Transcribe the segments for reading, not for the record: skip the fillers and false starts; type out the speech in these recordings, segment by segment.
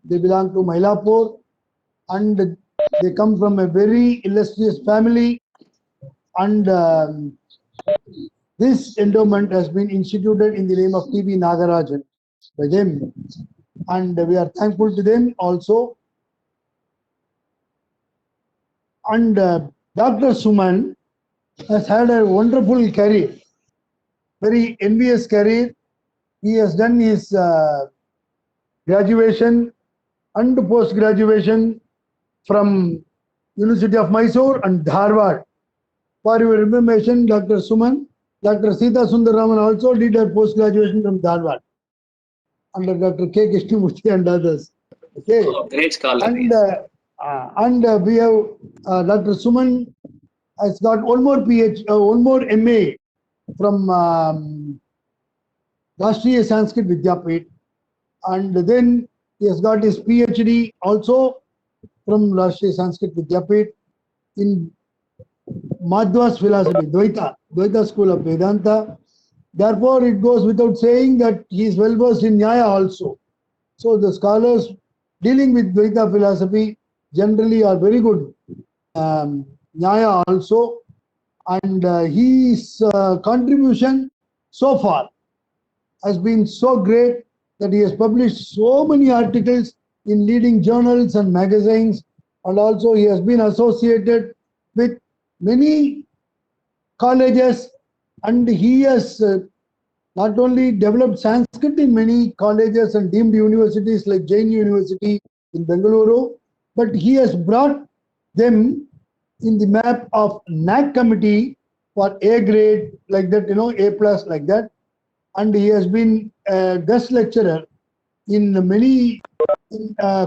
They belong to Mylapore, and they come from a very illustrious family. And this endowment has been instituted in the name of T.B. Nagarajan by them, and we are thankful to them also. And Dr. Suman has had a wonderful career, very envious career. He has done his graduation and post-graduation from University of Mysore and Dharwad. For your information, Dr. Suman, Dr. Sita Sundararaman also did her post-graduation from Dharwad under Dr. K. Krishnamurthy and others. Okay. Oh, great scholar. And we have Dr. Suman has got one more one more MA from Rashtriya Sanskrit Vidyapit, and then he has got his PhD also from Rashtriya Sanskrit Vidyapit in Madras philosophy, Dvaita school of Vedanta. Therefore, it goes without saying that he is well versed in Nyaya also. So the scholars dealing with Dvaita philosophy generally are very good. Nyaya also, and his contribution so far has been so great that he has published so many articles in leading journals and magazines, and also he has been associated with many colleges, and he has not only developed Sanskrit in many colleges and deemed universities like Jain University in Bengaluru, but he has brought them in the map of NAC committee for A grade, like that, A plus, like that. And he has been a guest lecturer in many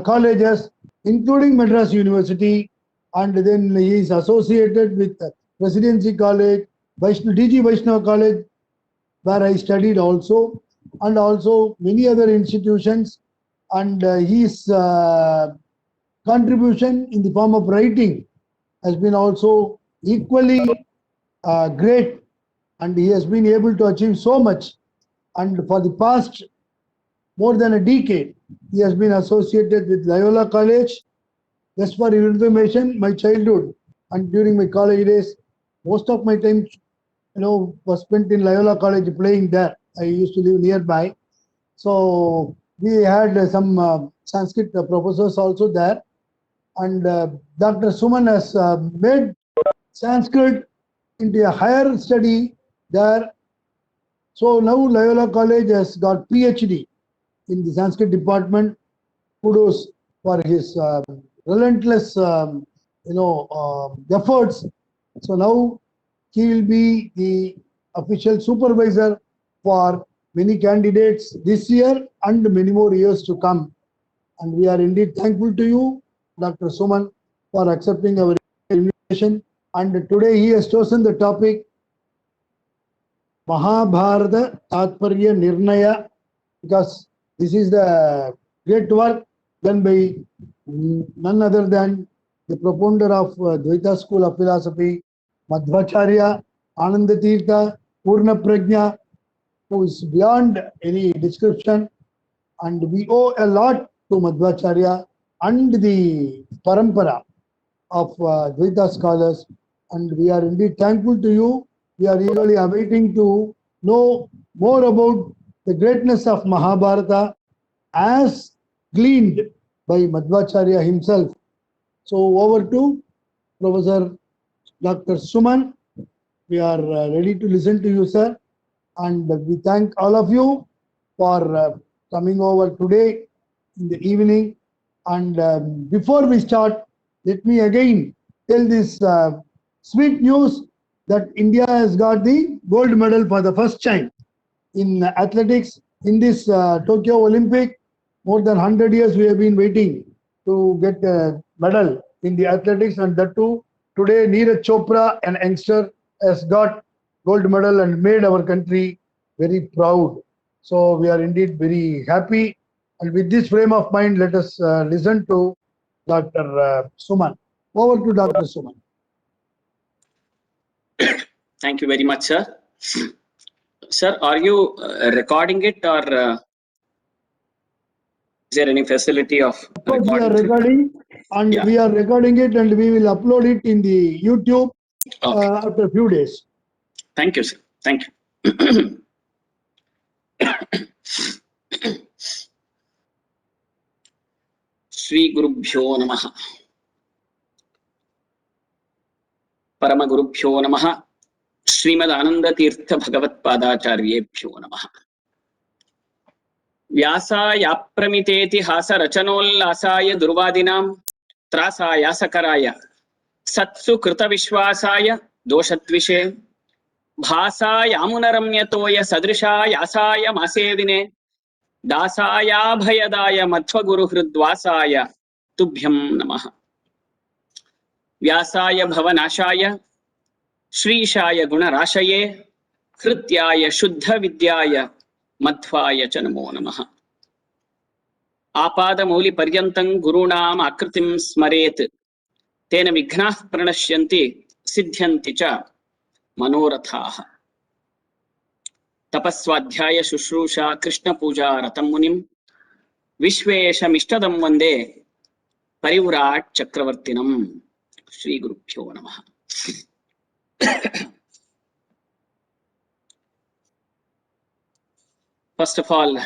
colleges, including Madras University, and then he is associated with Presidency College, DG Vaishnava College, where I studied also, and also many other institutions. And his contribution in the form of writing has been also equally great, and he has been able to achieve so much. And for the past more than a decade, he has been associated with Loyola College. Just for your information, my childhood and during my college days, most of my time, was spent in Loyola College playing there. I used to live nearby. So we had some Sanskrit professors also there. And Dr. Suman has made Sanskrit into a higher study there. So now Loyola College has got PhD in the Sanskrit department. Kudos for his relentless, efforts. So now he will be the official supervisor for many candidates this year and many more years to come. And we are indeed thankful to you, Dr. Suman, for accepting our invitation. And today he has chosen the topic Mahabharata, tatparya, nirnaya, because this is the great work done by none other than the propounder of Dvaita school of philosophy, Madhvacharya, Ananda Tirtha, Purna Prajna, who is beyond any description. And we owe a lot to Madhvacharya and the parampara of Dvaita scholars. And we are indeed thankful to you. We are eagerly awaiting to know more about the greatness of Mahabharata as gleaned by Madhvacharya himself. So over to Professor Dr. Suman. We are ready to listen to you, sir. And we thank all of you for coming over today in the evening. And before we start, let me again tell this sweet news that India has got the gold medal for the first time in athletics in this Tokyo Olympic. More than 100 years we have been waiting to get a medal in the athletics, and that too today Neeraj Chopra, an youngster, has got gold medal and made our country very proud. So we are indeed very happy. And with this frame of mind, let us listen to Dr. Suman. Over to Dr. Suman. Thank you very much, sir. Sir, are you recording it or? Is there any facility of Of course, we are recording? recording and Yeah. we are recording it and we will upload it in the YouTube Okay. after a few days. Thank you, sir. Thank you. Shri Gurubhyo Namaha. Parama Gurubhyo Namaha. Srimad Ananda Tirtha Bhagavat Padacharyebhyo Namaha. व्यासाय प्रमितेति हास रचनोल्लासाय दुर्वादिनां त्रासाय सकराय सत्सु कृत विश्वासाय दोषद्विषे भासायामुनरम्यतोय सदृशायासाय मासेदिने दासायाभयदाय मध्वगुरुहृद्वासाय तुभ्यं नमः। व्यासाय भवनाशाय श्रीशाय गुणराशये हृत्याय शुद्ध विद्याय मध्वाय च नमो नमः। आपादमौलि पर्यन्तं गुरूणाम् आकृतिं स्मरेत् तेन विघ्नाः प्रणश्यन्ति सिद्ध्यन्ति च मनोरथाः। तपस्वाध्याय शुश्रूषा कृष्णपूजा रतं मुनिं विश्वेशमिष्टदं वन्दे परिव्राट् चक्रवर्तिनं। श्री गुरुभ्यो नमः। First of all,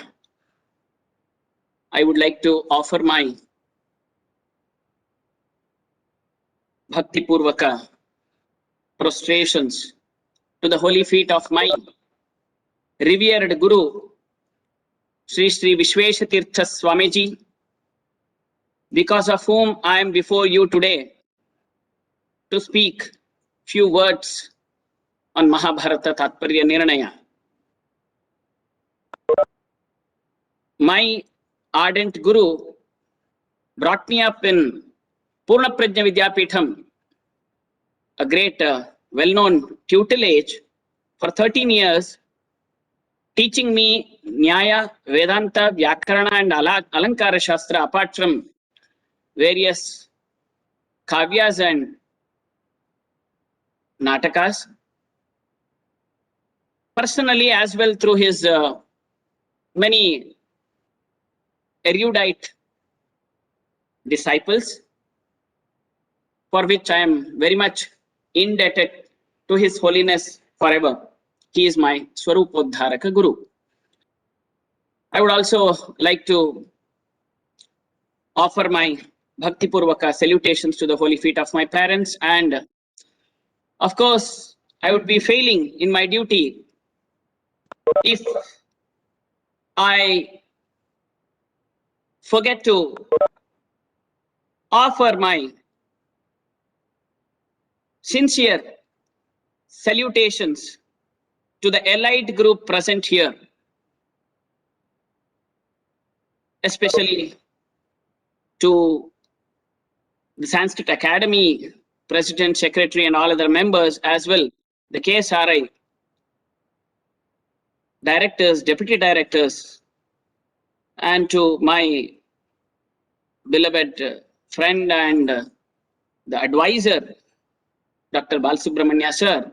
I would like to offer my bhakti purvaka prostrations to the holy feet of my revered Guru, Sri Sri Vishweshatirtha Swamiji, because of whom I am before you today to speak few words on Mahabharata tatparya nirnaya. My ardent Guru brought me up in Purna Prajna Vidyapitham, a great well-known tutelage for 13 years, teaching me Nyaya, Vedanta, Vyakarana and Alankara Shastra apart from various kavyas and natakas. Personally as well through his many erudite disciples, for which I am very much indebted to His Holiness forever. He is my Swarupodharaka Guru. I would also like to offer my Bhakti Purvaka salutations to the holy feet of my parents, and of course, I would be failing in my duty if I forget to offer my sincere salutations to the allied group present here, especially to the Samskrita Academy President, Secretary and all other members, as well the KSRI directors, deputy directors, and to my beloved friend and the advisor, Dr. Balsubramanya sir,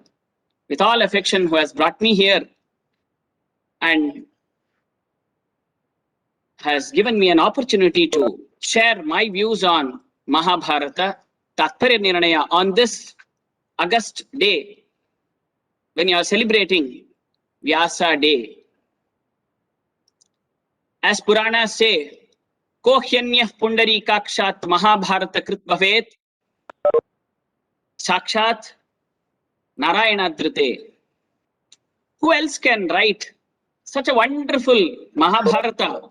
with all affection, who has brought me here and has given me an opportunity to share my views on Mahabharata Tatparya Nirnaya on this August day when you are celebrating VYASA day. As Puranas say, Kohyanyah Pundarikakshat Mahabharata Krit Bhavet Sakshat Narayana Drite. Who else can write such a wonderful Mahabharata,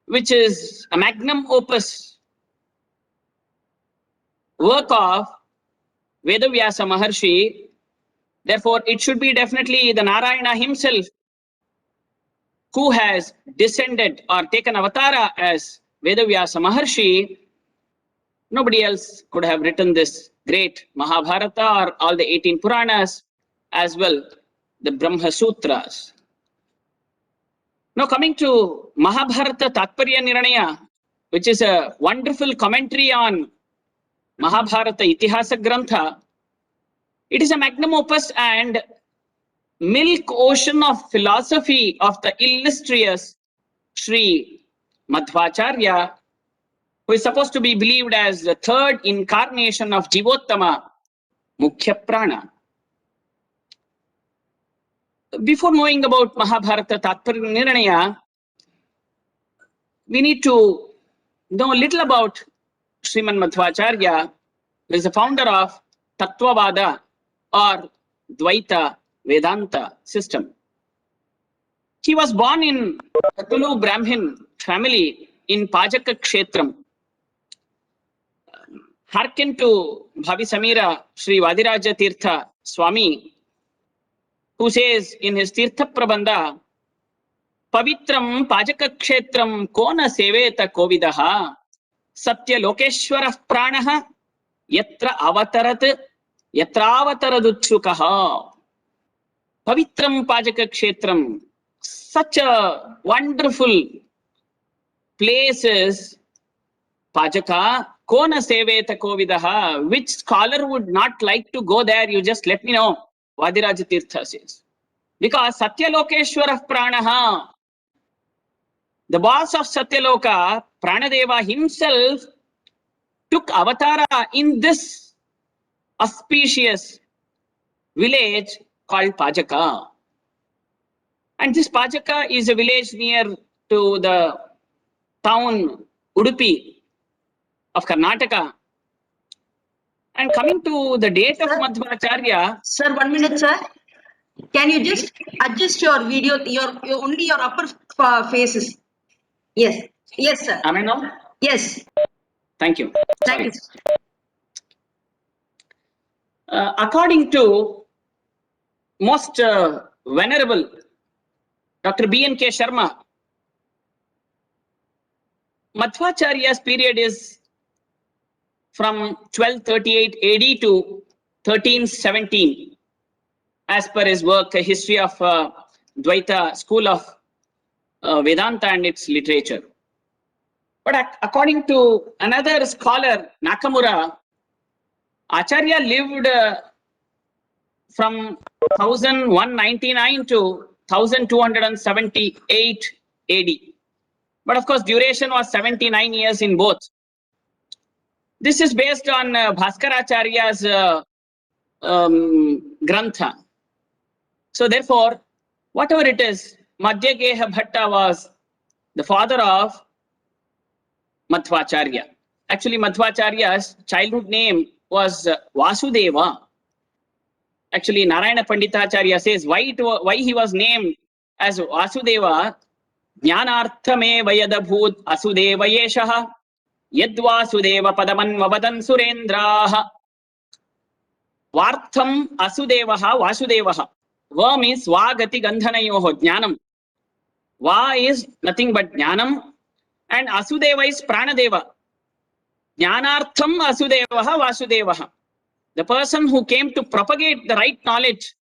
which is a magnum opus work of VYASA Maharshi? Therefore, it should be definitely the Narayana himself who has descended or taken avatara as VYASA Maharshi. Nobody else could have written this great Mahabharata or all the 18 Puranas, as well the Brahma Sutras. Now coming to Mahabharata Tatparya Nirnaya, which is a wonderful commentary on Mahabharata Itihasa Grantha, it is a magnum opus and milk ocean of philosophy of the illustrious Sri Madhvacharya, who is supposed to be believed as the third incarnation of Jivottama, Mukhya Prana. Before knowing about Mahabharata Tatparya Nirnaya, we need to know a little about Sriman Madhvacharya, who is the founder of Tattvavada or Dvaita Vedanta system. He was born in a Tulu Brahmin family in Pajaka Kshetram. Hearken to Bhavi Samira Sri Vadiraja Tirtha Swami, who says in his Tirtha Prabandha, Pavitram Pajaka Kshetram Kona Seveta Kovidaha Satya Lokeshwara Pranaha Yatra Avatarat Yatravataradutsukaha. Pavitram Pajaka Kshetram, such a wonderful place is Pajaka. Kona Seveta Kovidaha. Which scholar would not like to go there? You just let me know. Vadiraja Tirtha says. Because Satyalokeshwara Pranaha, the boss of Satyaloka, Pranadeva himself, took avatara in this auspicious village called Pajaka. And this Pajaka is a village near to the town Udupi of Karnataka. And coming to the date of Madhvacharya. Sir, 1 minute, sir. Can you just adjust your video, your only your upper faces? Yes. Yes, sir. Am I now? Yes. Thank you. Thank you. According to most venerable Dr. B.N.K. Sharma, Madhvacharya's period is from 1238 AD to 1317, as per his work, A History of Dvaita School of Vedanta and its Literature. But according to another scholar, Nakamura, Acharya lived from 1199 to 1278 AD. But of course, duration was 79 years in both. This is based on Bhaskaracharya's Grantha. So therefore, whatever it is, Madhyageha Bhatta was the father of Madhvacharya. Actually, Madhvacharya's childhood name was Vasudeva. Actually, Narayana Panditacharya says why he was named as Vasudeva. Jnanarthame vayadabhut asudeva yeshaha yadvasudeva padamanvavadan surendraha. Vartham asudevaha vasudevaha. Va means vagati gandhanayoho jnanam. Va is nothing but jnanam and asudeva is pranadeva. Jnanartham asudevaha vasudevaha. The person who came to propagate the right knowledge,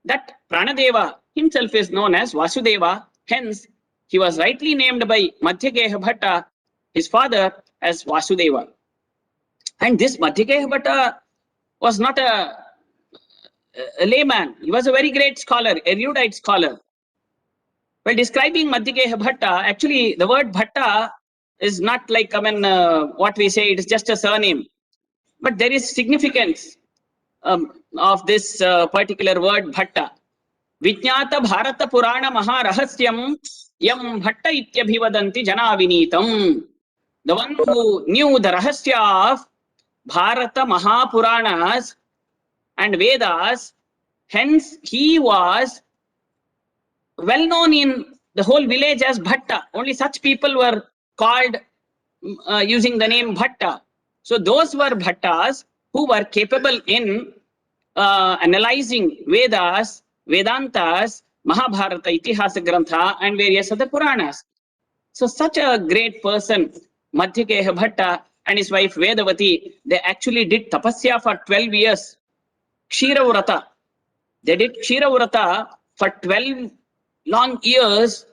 that Pranadeva himself is known as Vasudeva. Hence, he was rightly named by Madhyageha Bhatta, his father, as Vasudeva. And this Madhyageha Bhatta was not a layman. He was a very great scholar, erudite scholar. While describing Madhyageha Bhatta, actually the word Bhatta is not like, what we say, it is just a surname. But there is significance of this particular word Bhatta. Vijñāta Bharata Purana Maharahasyam Yam Bhatta Ityabhivadanti Jana Vinitam. The one who knew the Rahasya of Bharata Mahapuranas and Vedas, hence he was well known in the whole village as Bhatta. Only such people were called using the name Bhatta. So those were Bhattas who were capable in analyzing Vedas, Vedantas, Mahabharata, Itihasa Grantha and various other Puranas. So such a great person, Madhyageha Bhatta and his wife Vedavati, they actually did tapasya for 12 years. Kshiravvrata. They did Kshiravvrata for 12 long years,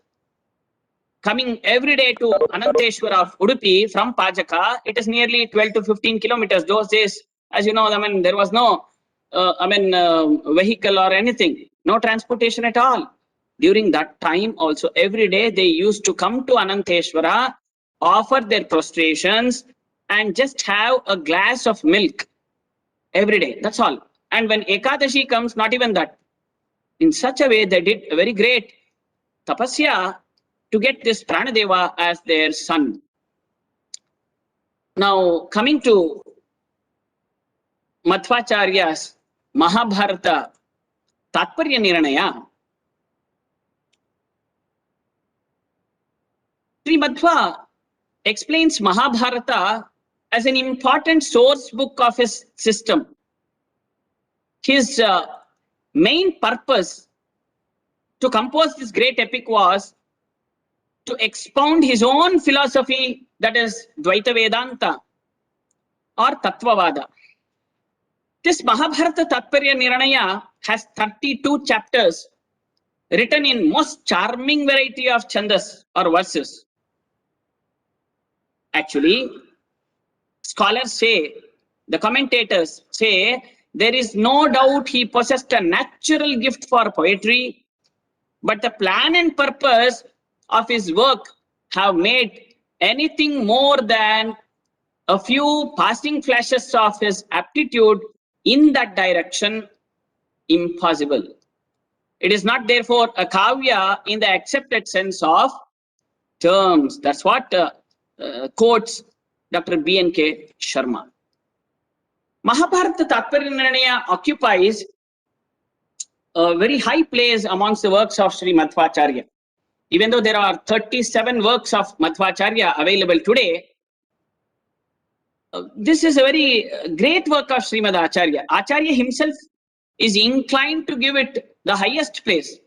coming every day to Ananteshwara of Udupi from Pajaka. It is nearly 12 to 15 kilometers. Those days, as you know, there was no vehicle or anything, no transportation at all. During that time also, every day they used to come to Ananteshwara, offer their prostrations, and just have a glass of milk every day. That's all. And when Ekadashi comes, not even that. In such a way, they did a very great tapasya to get this Pranadeva as their son. Now, coming to Madhvacharya's Mahabharata tatparya nirnaya, Sri Madhva explains Mahabharata as an important source book of his system. His main purpose to compose this great epic was to expound his own philosophy, that is Dvaita Vedanta or Tattvavada. This Mahabharata Tatparya Nirnaya has 32 chapters written in most charming variety of chandas or verses. Actually, scholars say, the commentators say, there is no doubt he possessed a natural gift for poetry, but the plan and purpose of his work have made anything more than a few passing flashes of his aptitude in that direction impossible. It is not therefore a kavya in the accepted sense of terms. That's what quotes Dr. B.N.K. Sharma. Mahabharata Tatparya Nirnaya occupies a very high place amongst the works of Sri Madhvacharya. Even though there are 37 works of Madhvacharya available today, this is a very great work of Srimad Acharya. Acharya himself is inclined to give it the highest place.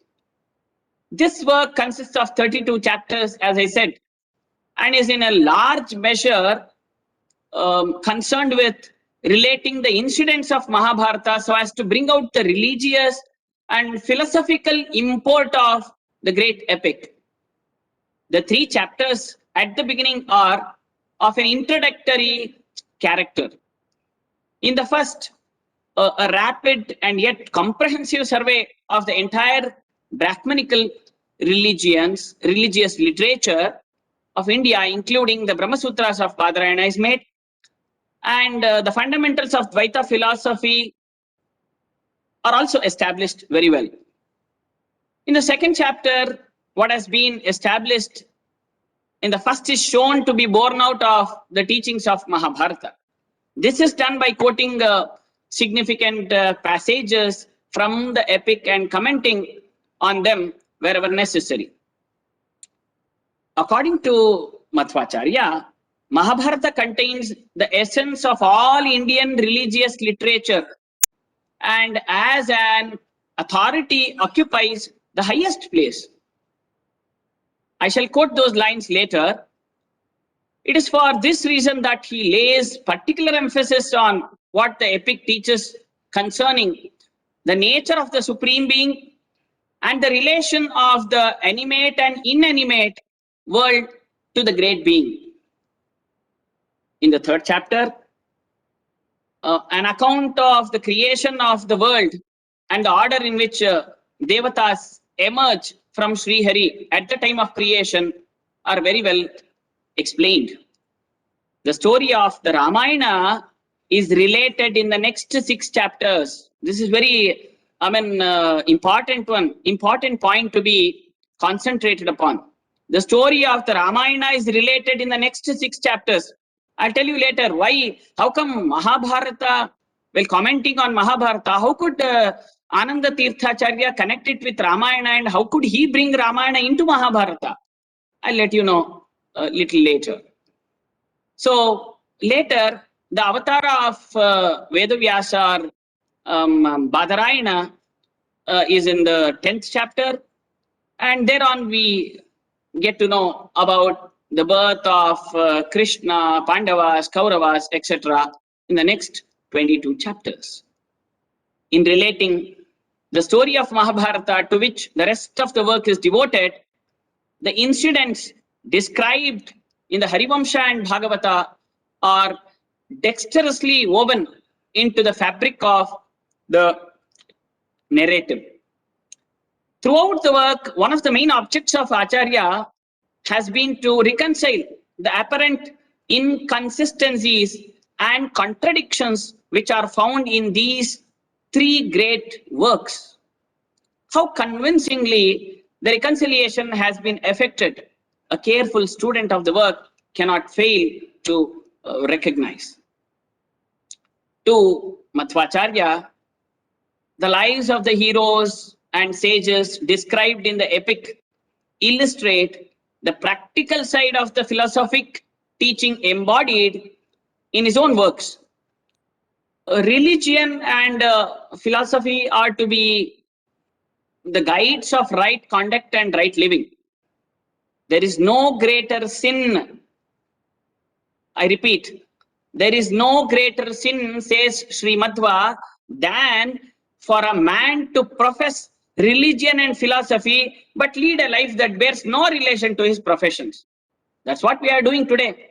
This work consists of 32 chapters, as I said, and is in a large measure concerned with relating the incidents of Mahabharata so as to bring out the religious and philosophical import of the great epic. The 3 chapters at the beginning are of an introductory character. In the first, a rapid and yet comprehensive survey of the entire Brahmanical religious literature of India, including the Brahma Sutras of Badarayana, is made, and the fundamentals of Dvaita philosophy are also established very well. In the second chapter, what has been established in the first is shown to be born out of the teachings of Mahabharata. This is done by quoting significant passages from the epic and commenting on them wherever necessary. According to Madhvacharya, Mahabharata contains the essence of all Indian religious literature and as an authority occupies the highest place. I shall quote those lines later. It is for this reason that he lays particular emphasis on what the epic teaches concerning the nature of the Supreme Being and the relation of the animate and inanimate world to the great being. In the third chapter, an account of the creation of the world and the order in which Devatas emerge from Sri Hari at the time of creation are very well explained. The story of the Ramayana is related in the next 6 chapters. This is very, important point to be concentrated upon. The story of the Ramayana is related in the next 6 chapters. I'll tell you later why. How come Mahabharata, while commenting on Mahabharata, how could Ananda Tirthacharya connect it with Ramayana, and how could he bring Ramayana into Mahabharata? I'll let you know a little later. So later, the avatar of VYASA or Badarayana is in the 10th chapter, and thereon we get to know about the birth of Krishna, Pandavas, Kauravas, etc. in the next 22 chapters. In relating the story of Mahabharata, to which the rest of the work is devoted, the incidents described in the Harivamsha and Bhagavata are dexterously woven into the fabric of the narrative. Throughout the work, one of the main objects of Acharya has been to reconcile the apparent inconsistencies and contradictions which are found in these three great works. How convincingly the reconciliation has been effected, a careful student of the work cannot fail to recognize. To Madhvacharya, the lives of the heroes and sages described in the epic illustrate the practical side of the philosophic teaching embodied in his own works. Religion and philosophy are to be the guides of right conduct and right living. There is no greater sin, I repeat, there is no greater sin, says Sri Madhva, than for a man to profess religion and philosophy but lead a life that bears no relation to his professions. That's what we are doing today.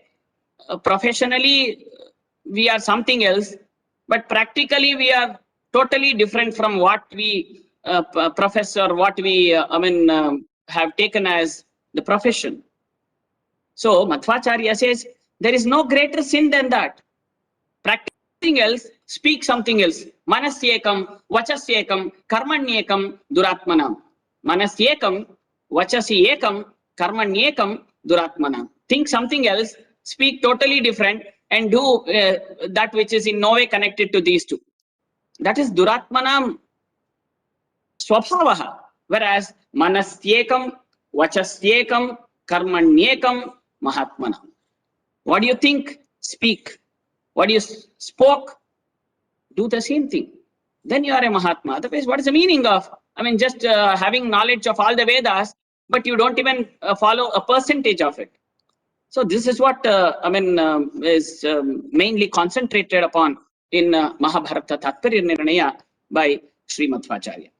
Professionally, we are something else, but practically we are totally different from what we profess or what we have taken as the profession. So Madhvacharya says there is no greater sin than that. Practice something else, speak something else. Manasyekam, vachasyekam, karmanyekam, duratmanam. Manasyekam, vachasyekam, karmanyekam, duratmanam. Think something else, speak totally different, and do that which is in no way connected to these two. That is duratmanam swabhavaha. Whereas manasyekam, vachasyekam, karmanyekam, mahatmanam. What do you think? Speak. What you spoke, do the same thing. Then you are a Mahatma. Otherwise, what is the meaning of, just having knowledge of all the Vedas, but you don't even follow a percentage of it. So this is what, is mainly concentrated upon in Mahabharata tatparya nirnaya by Sri Madhvacharya.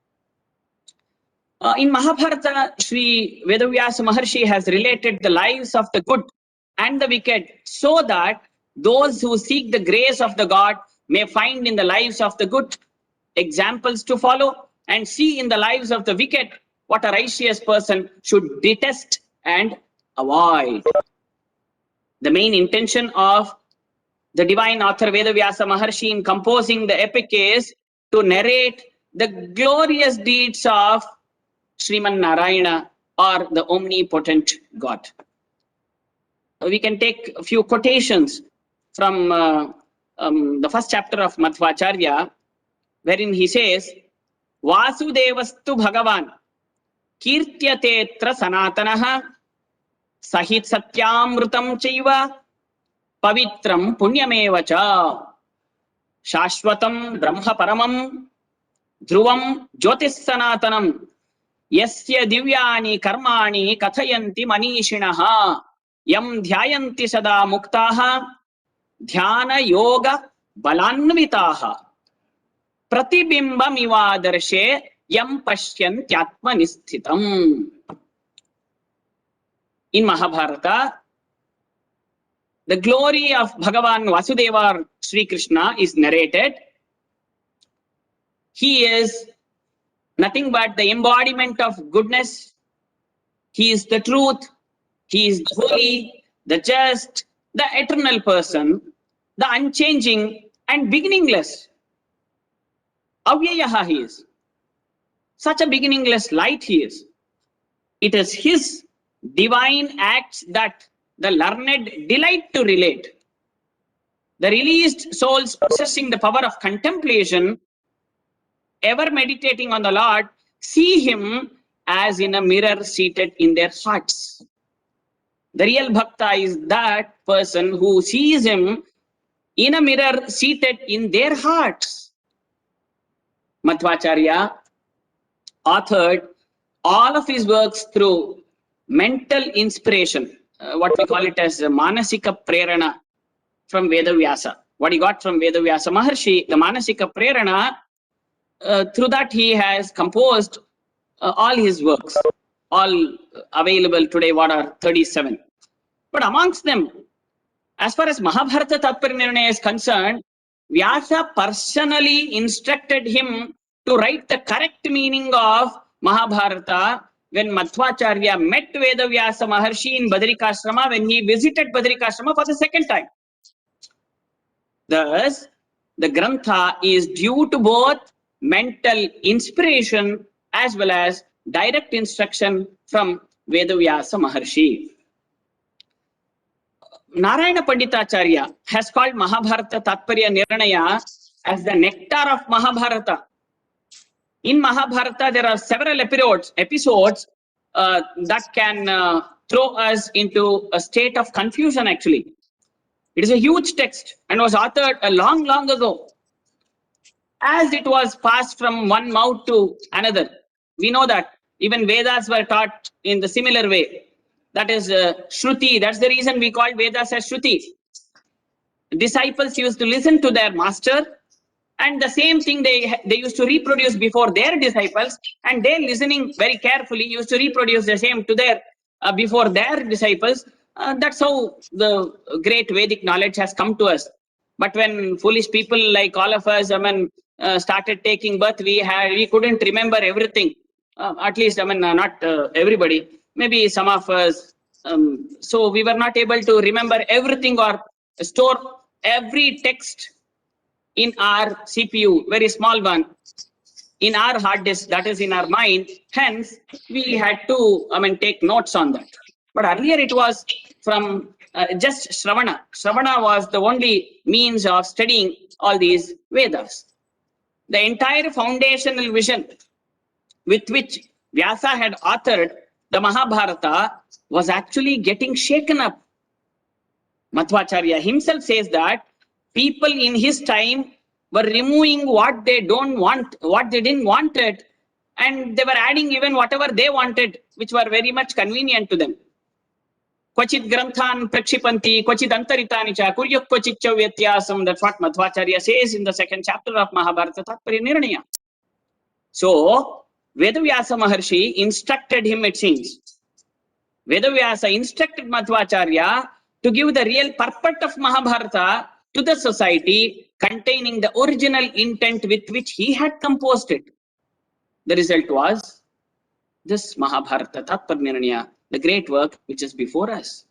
In Mahabharata, Sri VYASA Maharshi has related the lives of the good and the wicked so that those who seek the grace of the God may find in the lives of the good examples to follow and see in the lives of the wicked what a righteous person should detest and avoid. The main intention of the divine author VYASA Maharshi in composing the epic is to narrate the glorious deeds of Sriman Narayana, or the omnipotent God. We can take a few quotations from the first chapter of Madhvacharya, wherein he says, Vasudevastu Bhagavan Kirtyatetra Sanatanaha Sahit Satyamrutam Chaiva Pavitram Punyamevacha Shashwatam Brahma Paramam Dhruvam Jyotis Sanatanam Yasya Divyani Karmani Kathayanti Manishinaha Yam Dhyayanti Sada Muktaha Dhyana Yoga Balanvitaha Pratibimbam Ivadarshe Yam Pashyantyatma Nisthitam. In Mahabharata, the glory of Bhagavan Vasudeva or Sri Krishna is narrated. He is nothing but the embodiment of goodness. He is the truth. He is the holy, the just, the eternal person, the unchanging and beginningless. Avyayaha he is. Such a beginningless light he is. It is his divine acts that the learned delight to relate. The released souls possessing the power of contemplation, ever meditating on the Lord, see him as in a mirror seated in their hearts. The real bhakta is that person who sees him in a mirror seated in their hearts. Madhvacharya authored all of his works through mental inspiration, what we call it as manasika prerana from VYASA. What he got from VYASA Maharshi, the manasika prerana, through that he has composed all his works, all available today, what are 37. But amongst them, as far as Mahabharata tatparya nirnaya is concerned, Vyasa personally instructed him to write the correct meaning of Mahabharata when Madhvacharya met VYASA Maharshi in Badrikashrama when he visited Badrikashrama for the second time. Thus, the Grantha is due to both mental inspiration as well as direct instruction from VYASA Maharshi. Narayana Panditacharya has called Mahabharata tatparya nirnaya as the nectar of Mahabharata. In Mahabharata, there are several episodes that can throw us into a state of confusion actually. It is a huge text and was authored a long, long ago. As it was passed from one mouth to another, we know that even Vedas were taught in the similar way. That is Shruti. That's the reason we call Vedas as Shruti. Disciples used to listen to their master, and the same thing they used to reproduce before their disciples, and they listening very carefully used to reproduce the same to their before their disciples. That's how the great Vedic knowledge has come to us. But when foolish people like all of us, started taking birth, we couldn't remember everything. At least, not everybody. Maybe some of us. So we were not able to remember everything or store every text in our CPU, very small one, in our hard disk, that is in our mind. Hence, we had to, take notes on that. But earlier it was from just Shravana. Shravana was the only means of studying all these Vedas. The entire foundational vision with which Vyasa had authored the Mahabharata was actually getting shaken up. Madhvacharya himself says that people in his time were removing what they don't want, what they didn't want it, and they were adding even whatever they wanted, which were very much convenient to them. Kvachit granthan prakshipanti, kvachit antaritani cha, kuryuk kvachit cha vyatyasam. That's what Madhvacharya says in the second chapter of Mahabharata Tatparya Nirnaya. So, Vedavyasa Maharshi instructed him, it seems. Vedavyasa instructed Madhvacharya to give the real purport of Mahabharata to the society, containing the original intent with which he had composed it. The result was this Mahabharata Tatparya Nirnaya, the great work which is before us.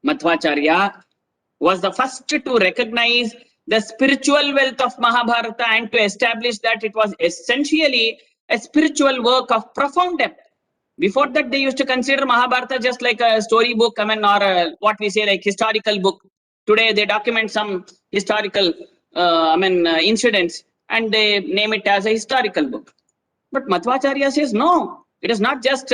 Madhvacharya was the first to recognize the spiritual wealth of Mahabharata and to establish that it was essentially a spiritual work of profound depth. Before that, they used to consider Mahabharata just like a story book, or what we say like historical book. Today, they document some historical, incidents, and they name it as a historical book. But Madhvacharya says no, it is not just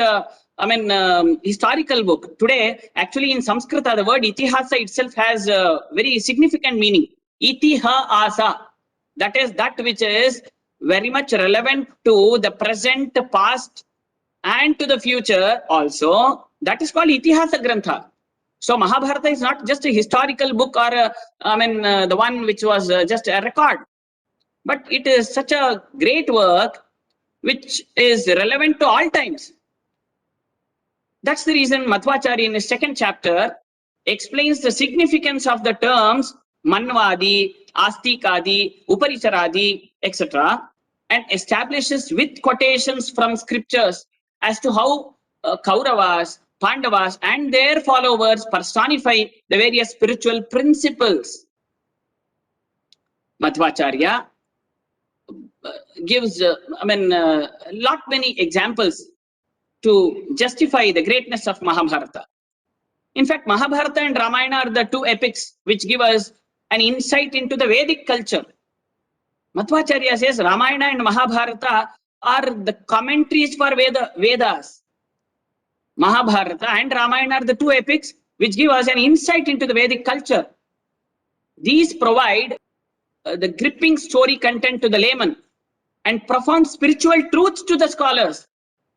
historical book. Today, actually in Samskrita, the word itihasa itself has a very significant meaning. Itiha-asa, that is that which is very much relevant to the present, past, and to the future also. That is called Itihasa Grantha. So Mahabharata is not just a historical book or the one which was just a record, but it is such a great work which is relevant to all times. That's the reason Madhvacharya in his second chapter explains the significance of the terms Manvadi, Astikadi, Uparicharadi, etc. and establishes with quotations from scriptures as to how Kauravas, Pandavas and their followers personify the various spiritual principles. Madhvacharya gives lot many examples to justify the greatness of Mahabharata. In fact, Mahabharata and Ramayana are the two epics which give us an insight into the Vedic culture. Madhvacharya says Ramayana and Mahabharata are the commentaries for Vedas. Mahabharata and Ramayana are the two epics which give us an insight into the Vedic culture. These provide the gripping story content to the layman and profound spiritual truths to the scholars.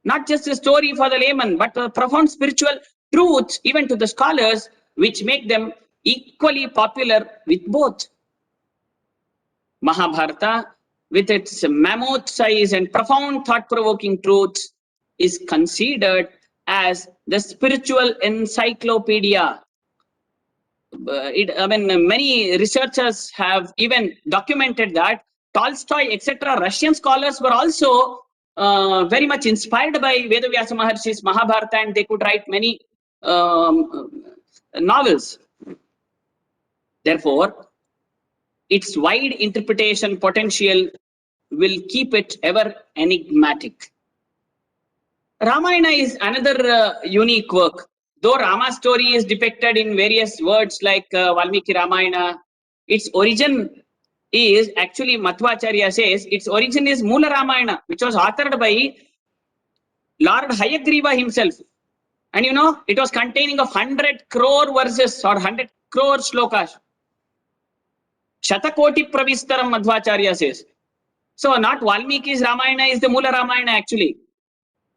Not just a story for the layman, but profound spiritual truths even to the scholars, which make them equally popular with both. Mahabharata, with its mammoth size and profound thought-provoking truths, is considered as the spiritual encyclopedia. Many researchers have even documented that Tolstoy, etc., Russian scholars were also very much inspired by VYASA Maharshi's Mahabharata, and they could write many novels. Therefore, its wide interpretation potential will keep it ever enigmatic. Ramayana is another unique work. Though Rama's story is depicted in various words like Valmiki Ramayana, its origin is actually, Madhvacharya says, its origin is Mula Ramayana, which was authored by Lord Hayagriva himself. And you know, it was containing of 100 crore verses or 100 crore slokas. Shatakoti Pravistaram, Madhvacharya says. So not Valmiki's Ramayana is the Mula Ramayana actually.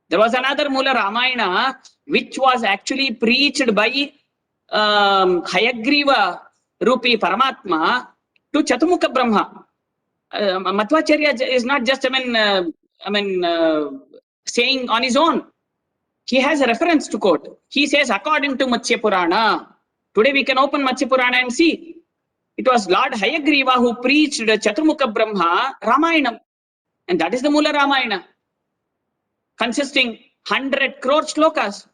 There was another Mula Ramayana which was actually preached by Hayagriva Rupi Paramatma to Chatumukha Brahma. Madhvacharya is not just saying on his own. He has a reference to quote. He says according to Matsya Purana. Today we can open Matsya Purana and see. It was Lord Hayagriva who preached Chaturmukha Brahma Ramayana. And that is the Mula Ramayana, consisting 100 crore slokas.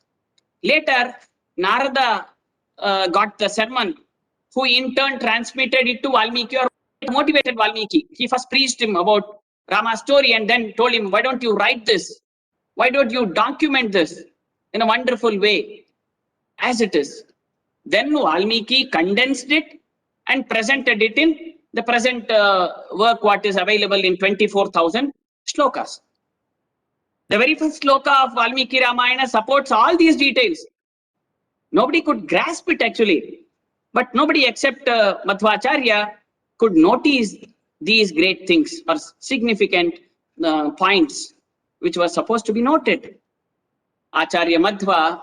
Later, Narada got the sermon, who in turn transmitted it to Valmiki or motivated Valmiki. He first preached him about Rama's story and then told him, why don't you write this? Why don't you document this in a wonderful way as it is? Then Valmiki condensed it and presented it in the present work what is available in 24,000 shlokas. The very first sloka of Valmiki Ramayana supports all these details. Nobody could grasp it actually, but nobody except Madhvacharya could notice these great things or significant points which were supposed to be noted. Acharya Madhva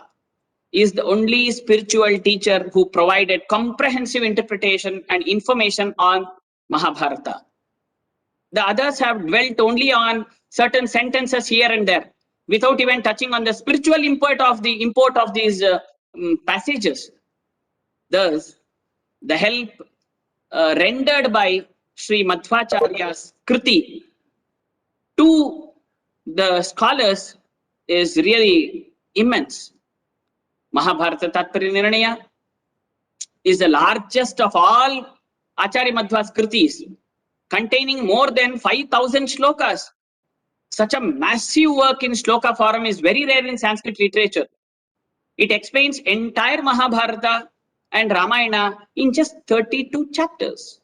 is the only spiritual teacher who provided comprehensive interpretation and information on Mahabharata. The others have dwelt only on certain sentences here and there, without even touching on the spiritual import of these passages. Thus, the help rendered by Sri Madhvacharya's Kriti to the scholars is really immense. Mahabharata Tatparya Nirnaya is the largest of all Acharya Madhva's Kritis, containing more than 5,000 shlokas. Such a massive work in shloka form is very rare in Sanskrit literature. It explains entire Mahabharata and Ramayana in just 32 chapters.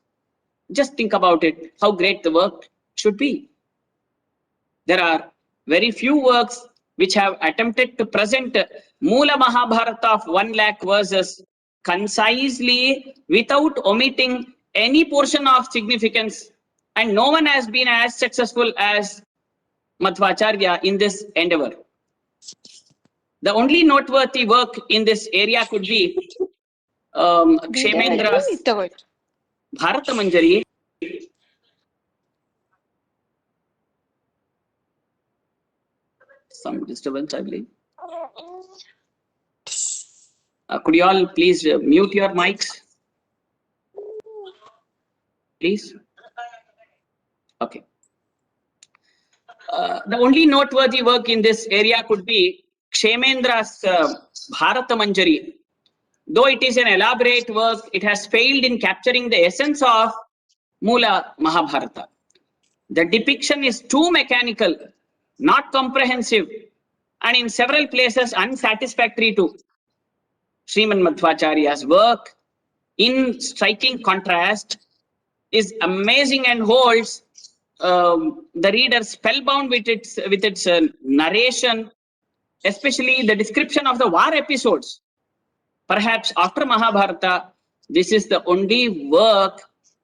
Just think about it, how great the work should be. There are very few works which have attempted to present Mula Mahabharata of 1 lakh verses concisely without omitting any portion of significance, and no one has been as successful as Madhvacharya in this endeavor. The only noteworthy work in this area could be Kshemendra's Bharata Manjari. Some disturbance, I believe. Could you all please mute your mics? Please. Okay. The only noteworthy work in this area could be Kshemendra's Bharata Manjari. Though it is an elaborate work, it has failed in capturing the essence of Mula Mahabharata. The depiction is too mechanical, not comprehensive, and in several places unsatisfactory too. Sriman Madhvacharya's work, in striking contrast, is amazing and holds the reader spellbound with its narration, especially the description of the war episodes. Perhaps after Mahabharata, this is the only work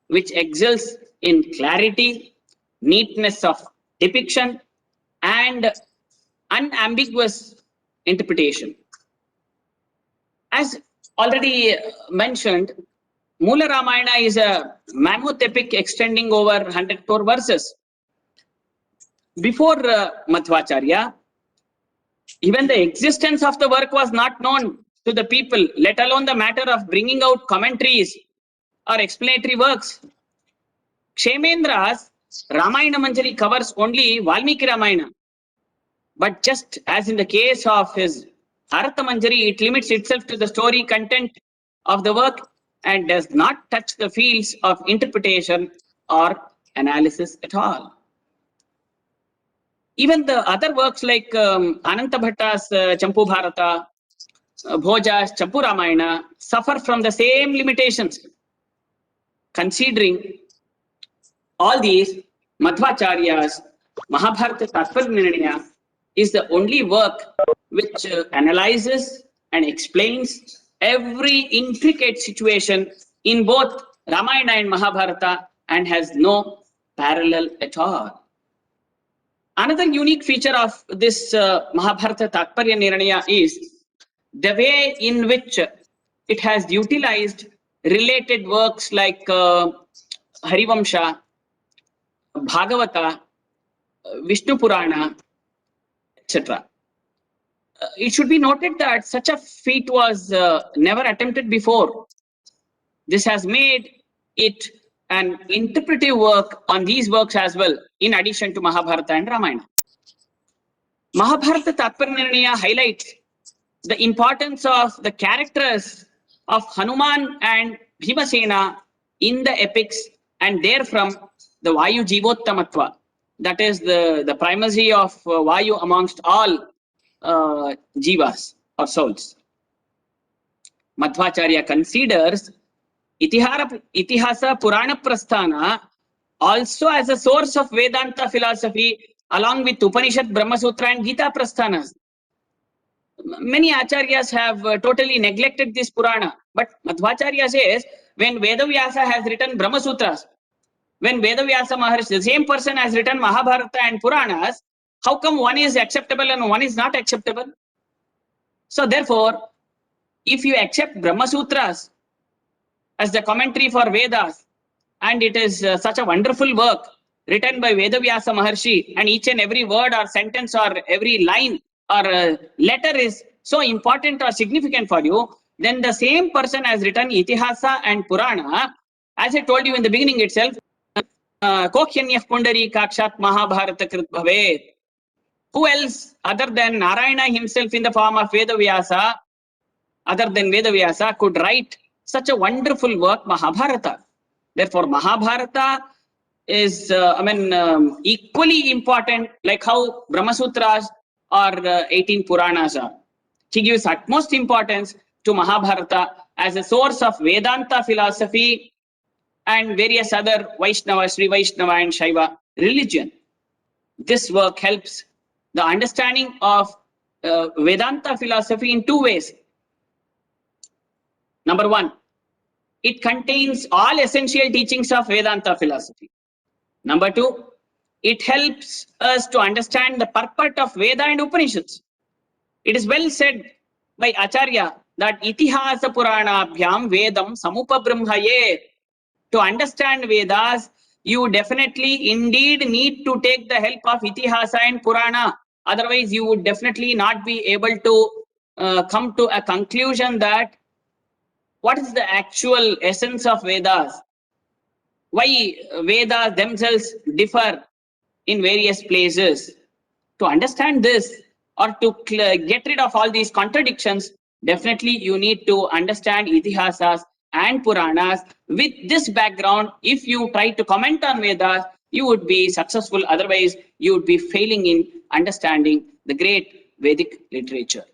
which excels in clarity, neatness of depiction, and unambiguous interpretation. As already mentioned, Mula Ramayana is a mammoth epic extending over 100 crore verses. Before Madhvacharya, even the existence of the work was not known to the people, let alone the matter of bringing out commentaries or explanatory works. Kshemendra's Ramayana Manjari covers only Valmiki Ramayana, But just as in the case of his Bharata Manjari, it limits itself to the story content of the work and does not touch the fields of interpretation or analysis at all. Even the other works like Ananta Bhatta's Champu Bharata, Bhoja's Champu Ramayana suffer from the same limitations. Considering all these, Madhvacharya's Mahabharata Tatparya Nirnaya is the only work which analyzes and explains every intricate situation in both Ramayana and Mahabharata and has no parallel at all. Another unique feature of this Mahabharata Tatparya Nirnaya is the way in which it has utilized related works like Harivamsha, Bhagavata, Vishnu Purana, etc. It should be noted that such a feat was never attempted before. This has made it an interpretive work on these works as well, in addition to Mahabharata and Ramayana. Mahabharata Tatparya Nirnaya highlights the importance of the characters of Hanuman and Bhimasena in the epics, and therefrom the Vayu Jivottamatva, that is the primacy of Vayu amongst all jivas or souls. Madhvacharya considers Itihasa Purana Prasthana also as a source of Vedanta philosophy, along with Upanishad, Brahma Sutra and Gita Prasthanas. Many acharyas have totally neglected this Purana, but Madhvacharya says when VYASA has written Brahma Sutras, when VYASA Maharshi, the same person has written Mahabharata and Puranas, how come one is acceptable and one is not acceptable? So therefore, if you accept Brahma Sutras as the commentary for Vedas, and it is such a wonderful work written by VYASA Maharshi, and each and every word or sentence or every line or letter is so important or significant for you, then the same person has written Itihasa and Purana. As I told you in the beginning itself, Kohyanyah Pundari Kakshat Mahabharata Krit Bhavet. Who else other than Narayana himself in the form of VYASA, other than VYASA, could write such a wonderful work, Mahabharata? Therefore, Mahabharata is, equally important, like how Brahma Sutras or 18 Puranas are. He gives utmost importance to Mahabharata as a source of Vedanta philosophy and various other Vaishnava, Sri Vaishnava and Shaiva religion. This work helps the understanding of Vedanta philosophy in two ways. Number one, it contains all essential teachings of Vedanta philosophy. Number two, it helps us to understand the purport of Veda and Upanishads. It is well said by Acharya that Itihasa Purana Bhyam Vedam Samupabrahmaye. To understand Vedas, you definitely indeed need to take the help of Itihasa and Purana. Otherwise, you would definitely not be able to come to a conclusion that what is the actual essence of Vedas? Why Vedas themselves differ in various places? To understand this or to get rid of all these contradictions, definitely you need to understand Itihasas and Puranas. With this background, if you try to comment on Vedas, you would be successful. Otherwise, you would be failing in understanding the great Vedic literature.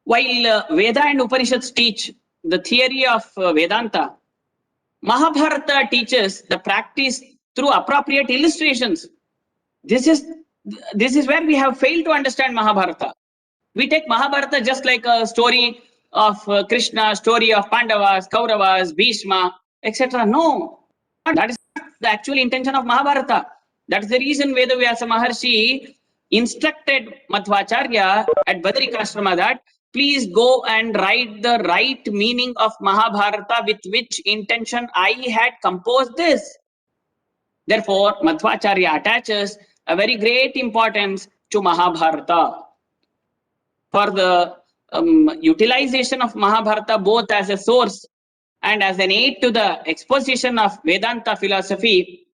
While Veda and Upanishads teach the theory of Vedanta, Mahabharata teaches the practice through appropriate illustrations. This is where we have failed to understand Mahabharata. We take Mahabharata just like a story of Krishna, story of Pandavas, Kauravas, Bhishma, etc. No, that is not the actual intention of Mahabharata. That is the reason VYASA Maharshi instructed Madhvacharya at Badarikashrama that please go and write the right meaning of Mahabharata, with which intention I had composed this. Therefore, Madhvacharya attaches a very great importance to Mahabharata. For the utilization of Mahabharata both as a source and as an aid to the exposition of Vedanta philosophy,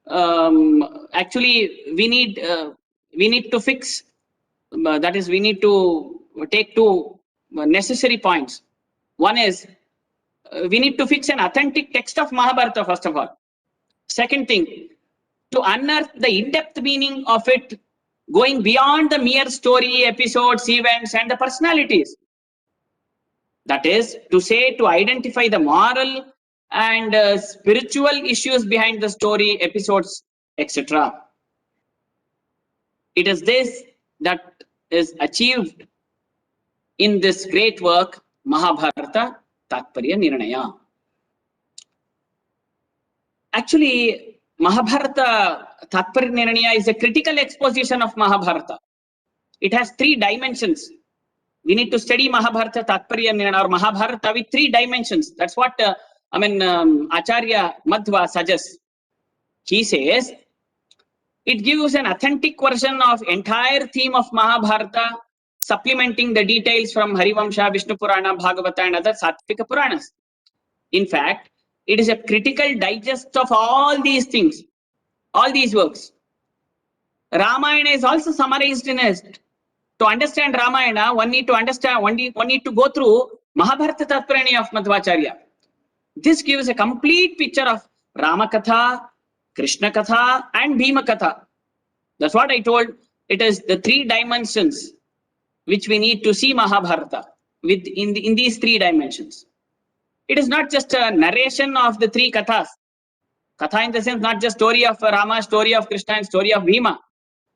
actually we need we need to fix, that is, we need to take two necessary points. One is, we need to fix an authentic text of Mahabharata, first of all. Second thing, to unearth the in-depth meaning of it, going beyond the mere story, episodes, events, and the personalities. That is to say, to identify the moral and spiritual issues behind the story, episodes, etc. It is this that is achieved in this great work, Mahabharata, Tatparya, Nirnaya. Actually, Mahabharata, Tatparya, Nirnaya is a critical exposition of Mahabharata. It has three dimensions. We need to study Mahabharata, Tatparya, Nirnaya, or Mahabharata with three dimensions. That's what Acharya Madhva suggests. He says, it gives an authentic version of entire theme of Mahabharata, supplementing the details from Harivamsha, Vishnu Purana, Bhagavata, and other Satvika Puranas. In fact, it is a critical digest of all these things, all these works. Ramayana is also summarized in it. To understand Ramayana, one need to go through Mahabharata Tatparya of Madhvacharya. This gives a complete picture of Rama Katha, Krishna Katha, and Bhima Katha. That's what I told. It is the three dimensions which we need to see Mahabharata with in these three dimensions. It is not just a narration of the three kathas. Katha in the sense not just story of Rama, story of Krishna, and story of Bhima.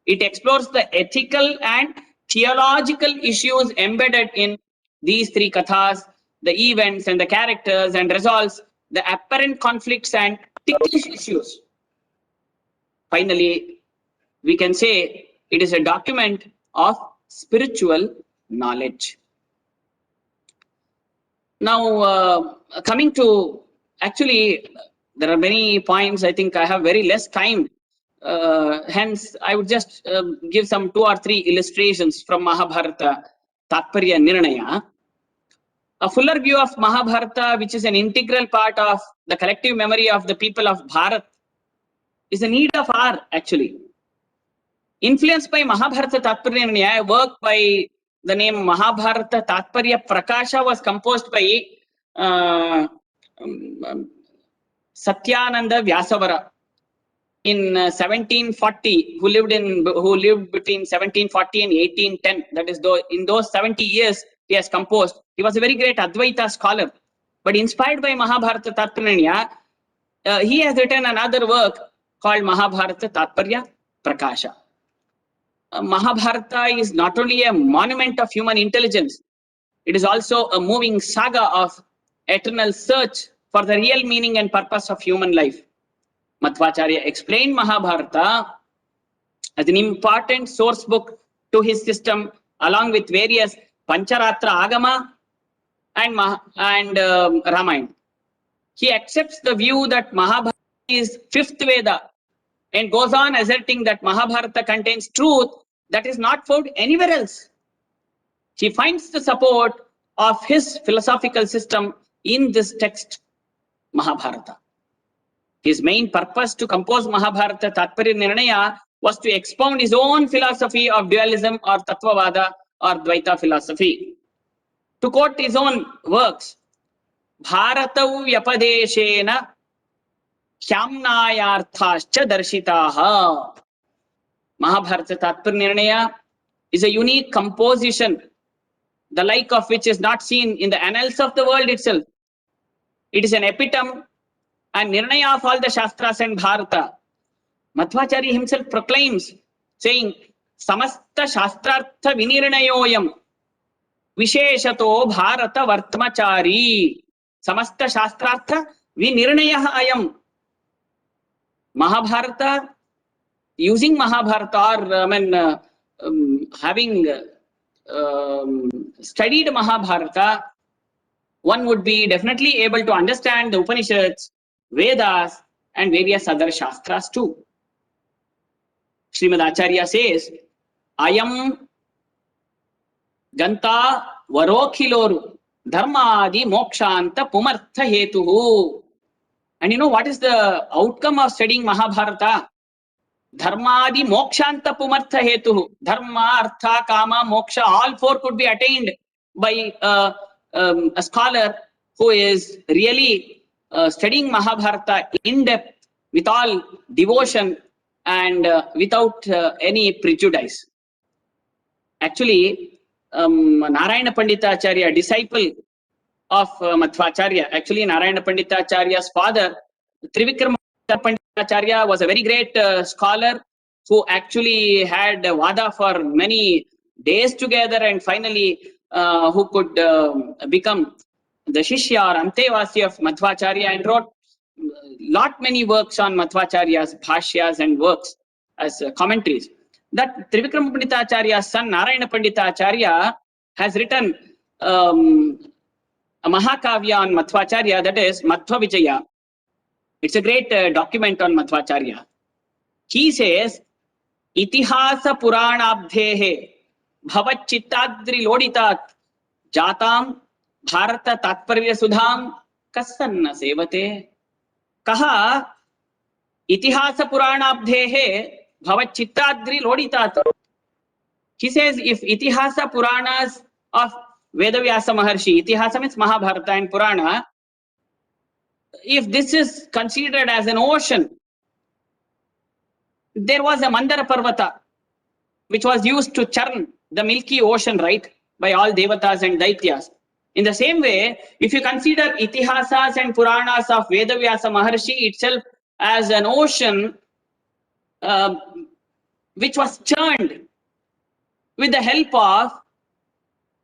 It explores the ethical and theological issues embedded in these three kathas, the events and the characters, and resolves the apparent conflicts and ticklish issues. Finally, we can say it is a document of spiritual knowledge. Now, coming to, actually, there are many points. I think I have very less time. Hence, I would just give some 2 or 3 illustrations from Mahabharata, Tatparya, Nirnaya. A fuller view of Mahabharata, which is an integral part of the collective memory of the people of Bharat, is a need of hour, actually. Influenced by Mahabharata, Tatparya, Nirnaya, a work by the name Mahabharata Tatparya Prakasha was composed by Satyananda Vyasavara in 1740, who lived between 1740 and 1810. That is, in those 70 years he has composed. He was a very great Advaita scholar, but inspired by Mahabharata Tatparya, he has written another work called Mahabharata Tatparya Prakasha. Mahabharata is not only a monument of human intelligence, it is also a moving saga of eternal search for the real meaning and purpose of human life. Madhvacharya explained Mahabharata as an important source book to his system, along with various Pancharatra Agama and Ramayana. He accepts the view that Mahabharata is fifth Veda and goes on asserting that Mahabharata contains truth that is not found anywhere else. He finds the support of his philosophical system in this text, Mahabharata. His main purpose to compose Mahabharata Tatparya Nirnaya was to expound his own philosophy of dualism or Tattvavada or Dvaita philosophy. To quote his own works, Bharatau Vyapadeshena Hyamnayarthascha Darshitaha. Mahabharata Tatparya Nirnaya is a unique composition, the like of which is not seen in the annals of the world itself. It is an epitome and Nirnaya of all the Shastras and Bharata. Madhvacharya himself proclaims, saying, Samasta Shastrartha Vinirnayoyam Visheshato Bharata Vartmachari. Samasta Shastrartha Vinirnaya Ayam. Mahabharata, using Mahabharata, or having studied Mahabharata, one would be definitely able to understand the Upanishads, Vedas, and various other Shastras too. Srimad Acharya says, Ayam Ganta Varokhiloru Dharmadi Mokshanta Pumartha Hetuhu. And you know what is the outcome of studying Mahabharata? dharmadi mokshanta pumartha hetu. Dharma, artha, kama, moksha, all four could be attained by a scholar who is really studying Mahabharata in depth with all devotion and without any prejudice. Actually, Narayana Panditacharya, disciple of Madhvacharya, actually Narayana Panditacharya's father, Trivikram Panditacharya, was a very great scholar who actually had Vada for many days together and finally who could become the Shishya or Antevasi of Madhvacharya and wrote lot many works on Madhvacharya's bhashyas and works as commentaries. That Trivikram Panditacharya's son Narayana Panditacharya has written a Mahakavya on Madhvacharya, that is Madhva Vijaya. It's a great document on Madhvacharya. He says, Itihasa Puranabdhehe Bhavat Chittadri Loditat Jatam Bharata Tatparya Sudham Kasanna Sevate. Kaha Itihasa Puranabdhehe Bhavat Chittadri Loditat. He says, if Itihasa Puranas of VYASA Maharshi, Itihasa means Mahabharata and Purana, if this is considered as an ocean, there was a Mandara Parvata which was used to churn the milky ocean, right, by all devatas and daityas. In the same way, if you consider Itihasas and Puranas of VYASA Maharshi itself as an ocean which was churned with the help of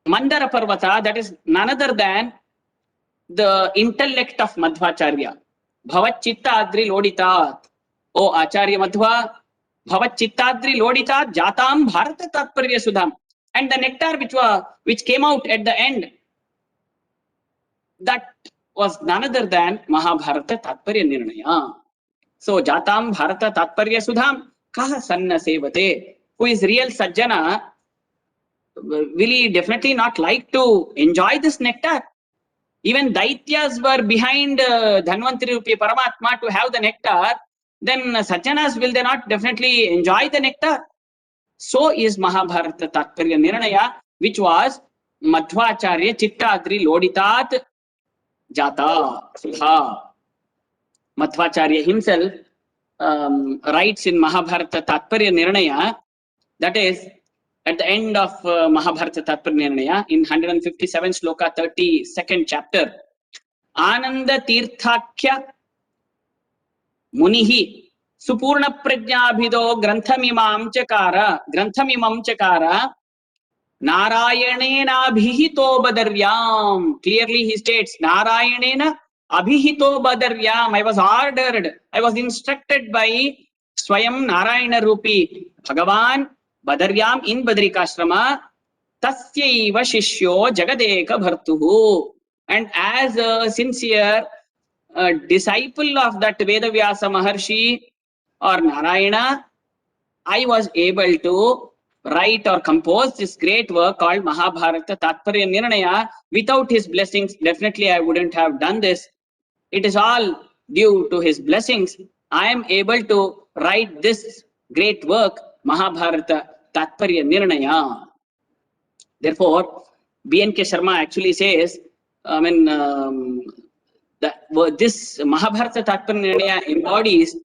Mandara Parvata, that is none other than the intellect of Madhvacharya. Bhavat Chittadri Loditat. O Acharya Madhva, Bhavat Chittadri Loditat Jatam Bharata Tatparya Sudham. And the nectar which came out at the end, that was none other than Mahabharata Tatparya Nirnaya. So Jatam Bharata Tatparya Sudham Kaha Sanna Sevate. Who is real Sajjana will he definitely not like to enjoy this nectar. Even Daityas were behind Dhanvantari Rupi Paramatma to have the nectar, then Sajjanas will they not definitely enjoy the nectar? So is Mahabharata Tatparya Nirnaya, which was Madhvacharya Chittadri Loditat Jata Sudha. Madhvacharya himself writes in Mahabharata Tatparya Nirnaya, that is at the end of Mahabharata Tatparya Nirnaya in 157 sloka 32nd chapter, Ananda Tirthakya Munihi Supurna Prajnabhido Granthamimam Chakara Narayanena Abhihito Badaryam. Clearly he states Narayanena Abhihito Badaryam. I was ordered, I was instructed by Swayam Narayana Rupi Bhagavan Badaryam in Badrikashrama. Tasyaiva Shishyo Jagadeka Bhartuhu. And as a sincere disciple of that VYASA Maharshi or Narayana, I was able to write or compose this great work called Mahabharata Tatparya Nirnaya. Without his blessings, definitely I wouldn't have done this. It is all due to his blessings. I am able to write this great work, Mahabharata Tatparya Nirnaya. Therefore, B.N.K. Sharma actually says, this Mahabharata Tatparya Nirnaya embodies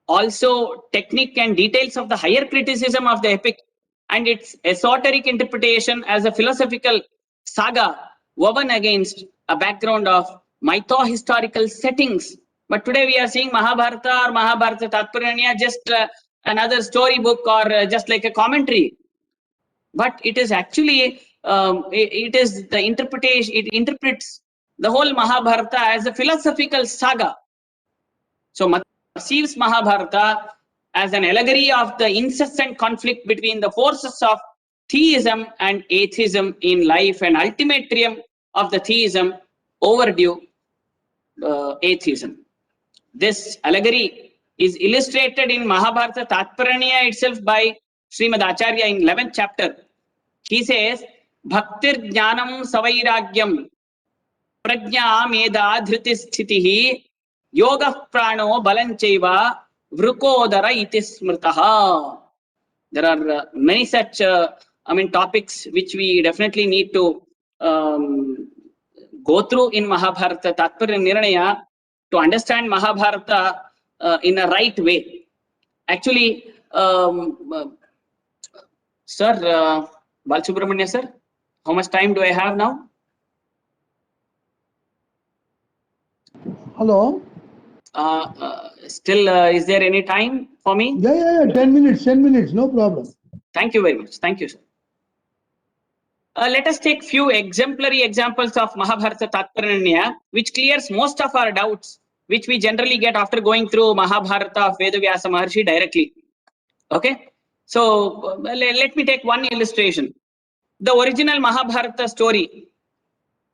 also technique and details of the higher criticism of the epic and its esoteric interpretation as a philosophical saga woven against a background of mytho-historical settings. But today we are seeing Mahabharata or Mahabharata Tatparya just another storybook or just like a commentary. But it is actually, it is the interpretation, it interprets the whole Mahabharata as a philosophical saga. So perceives Mahabharata as an allegory of the incessant conflict between the forces of theism and atheism in life and ultimate triumph of the theism overdue atheism. This allegory is illustrated in Mahabharata Tatparya itself by Srimad Acharya in 11th chapter. He says, Bhaktir Jnanam Savairagyam Prajna Meda Dhriti Sthitihi Yoga Prano Balancheva Vrukodara iti smrtaha. There are many such topics which we definitely need to go through in Mahabharata Tatparya Nirnaya to understand Mahabharata in a right way. Actually, sir, Balsubramanya sir, how much time do I have now? Hello? Still, is there any time for me? Yeah. 10 minutes, no problem. Thank you very much. Thank you, sir. Let us take few exemplary examples of Mahabharata Tatparya, which clears most of our doubts, which we generally get after going through Mahabharata of VYASA Maharshi directly. Okay, so let me take one illustration. The original Mahabharata story.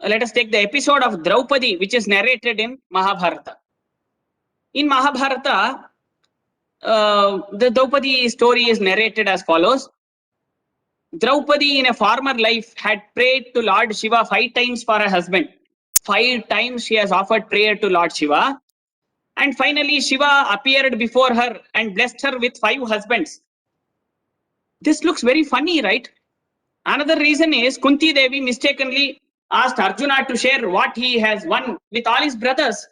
Let us take the episode of Draupadi, which is narrated in Mahabharata. In Mahabharata, the Draupadi story is narrated as follows. Draupadi in a former life had prayed to Lord Shiva 5 times for a husband. 5 times she has offered prayer to Lord Shiva. And finally Shiva appeared before her and blessed her with 5 husbands. This looks very funny, right? Another reason is Kunti Devi mistakenly asked Arjuna to share what he has won with all his brothers.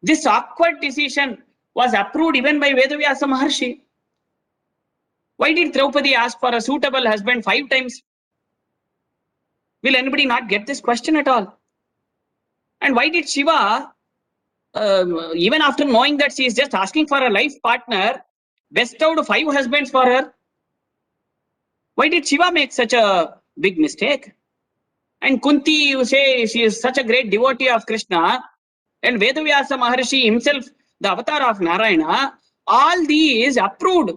This awkward decision was approved even by VYASA Maharshi. Why did Draupadi ask for a suitable husband 5 times? Will anybody not get this question at all? And why did Shiva, even after knowing that she is just asking for a life partner, bestowed 5 husbands for her? Why did Shiva make such a big mistake? And Kunti, you say she is such a great devotee of Krishna, and VYASA Maharshi himself, the avatar of Narayana, all these approved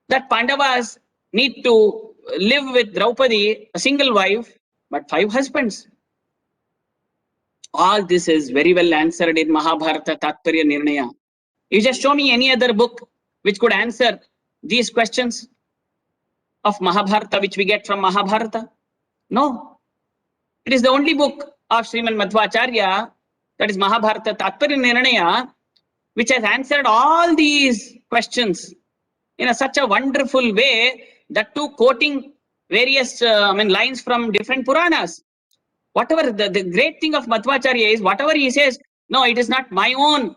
that Pandavas need to live with Draupadi, a single wife, but 5 husbands. All this is very well answered in Mahabharata Tatparya Nirnaya. You just show me any other book which could answer these questions of Mahabharata which we get from Mahabharata. No. It is the only book of Sriman Madhvacharya, that is Mahabharata Tatparya Nirnaya, which has answered all these questions in such a wonderful way, that too quoting various lines from different Puranas. Whatever the great thing of Madhvacharya is, whatever he says, no, it is not my own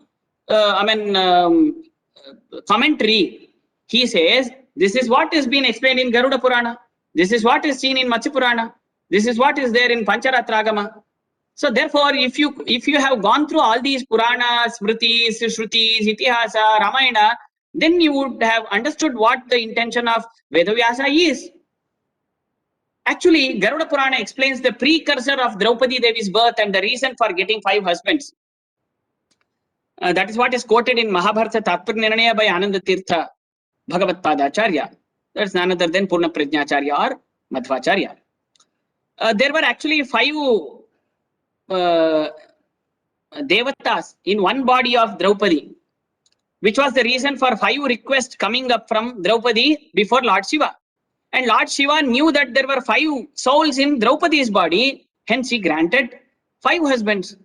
commentary. He says, this is what is being explained in Garuda Purana. This is what is seen in Matsya Purana. This is what is there in Pancharatragama. So therefore, if you have gone through all these Puranas, Smritis, Shrutis, Itihasa, Ramayana, then you would have understood what the intention of VYASA is. Actually, Garuda Purana explains the precursor of Draupadi Devi's birth and the reason for getting 5 husbands. That is what is quoted in Mahabharata Tatparya Nirnaya by Ananda Tirtha Bhagavat Padacharya. That is none other than Purna Prajnacharya or Madhvacharya. There were actually 5 devatas in one body of Draupadi, which was the reason for 5 requests coming up from Draupadi before Lord Shiva. And Lord Shiva knew that there were 5 souls in Draupadi's body, hence he granted 5 husbands.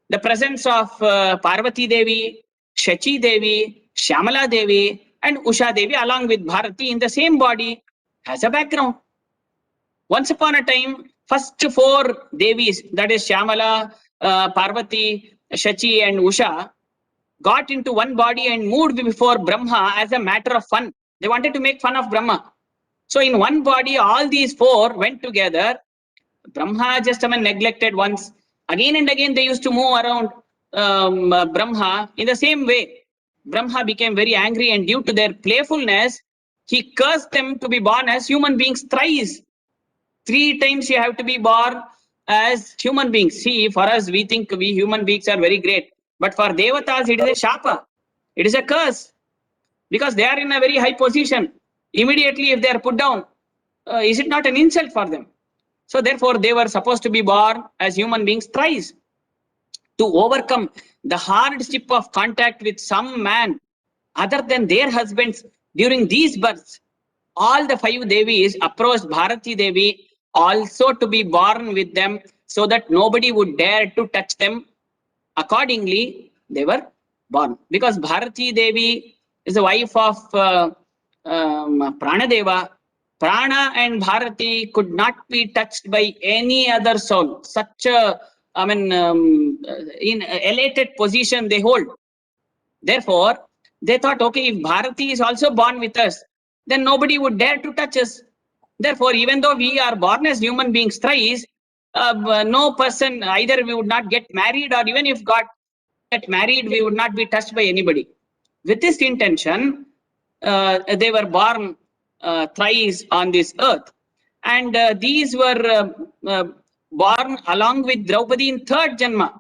The presence of Parvati Devi, Shachi Devi, Shyamala Devi and Usha Devi along with Bharati in the same body has a background. Once upon a time, first 4 Devis, that is Shyamala, Parvati, Shachi and Usha, got into one body and moved before Brahma as a matter of fun. They wanted to make fun of Brahma. So in one body, all these 4 went together. Brahma just neglected once. Again and again, they used to move around Brahma in the same way. Brahma became very angry, and due to their playfulness, he cursed them to be born as human beings thrice. 3 times you have to be born as human beings. See, for us, we think we human beings are very great. But for Devatas, it is a shapa. It is a curse. Because they are in a very high position. Immediately, if they are put down, is it not an insult for them? So therefore, they were supposed to be born as human beings thrice. To overcome the hardship of contact with some man other than their husbands during these births, all the 5 Devis approached Bharati Devi also to be born with them so that nobody would dare to touch them. Accordingly, they were born. Because Bharati Devi is the wife of Pranadeva. Prana and Bharati could not be touched by any other soul. Such a, in elated position they hold. Therefore, they thought, okay, if Bharati is also born with us, then nobody would dare to touch us. Therefore, even though we are born as human beings thrice, no person, either we would not get married, or even if got married, we would not be touched by anybody. With this intention, they were born thrice on this earth. And these were born along with Draupadi in third Janma.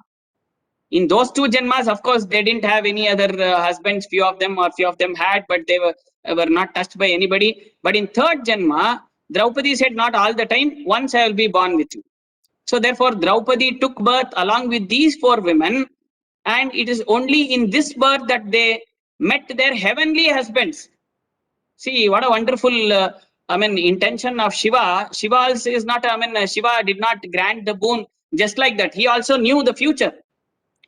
In those two Janmas, of course, they didn't have any other husbands, few of them had, but they were not touched by anybody. But in third Janma, Draupadi said, not all the time, once I will be born with you. So therefore, Draupadi took birth along with these four women, and it is only in this birth that they met their heavenly husbands. See, what a wonderful, intention of Shiva. Shiva also is not, Shiva did not grant the boon just like that. He also knew the future.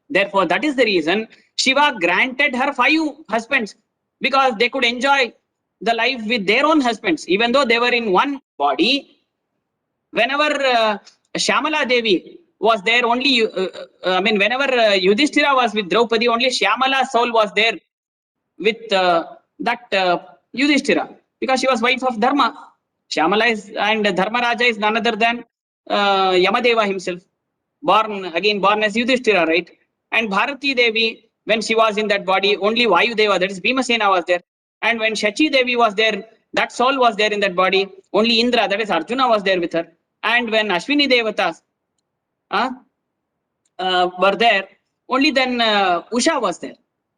Therefore, that is the reason Shiva granted her 5 husbands, because they could enjoy the life with their own husbands, even though they were in one body. Whenever Shyamala Devi was there, only, whenever Yudhishthira was with Draupadi, only Shyamala's soul was there with that Yudhishthira, because she was wife of Dharma. Shyamala is, and Dharmaraja is none other than Yamadeva himself, born as Yudhishthira, right? And Bharati Devi, when she was in that body, only Vayudeva, that is Bhimasena, was there. And when Shachi Devi was there, that soul was there in that body. Only Indra, that is Arjuna, was there with her. And when Ashwini Devatas were there, only then Usha was there,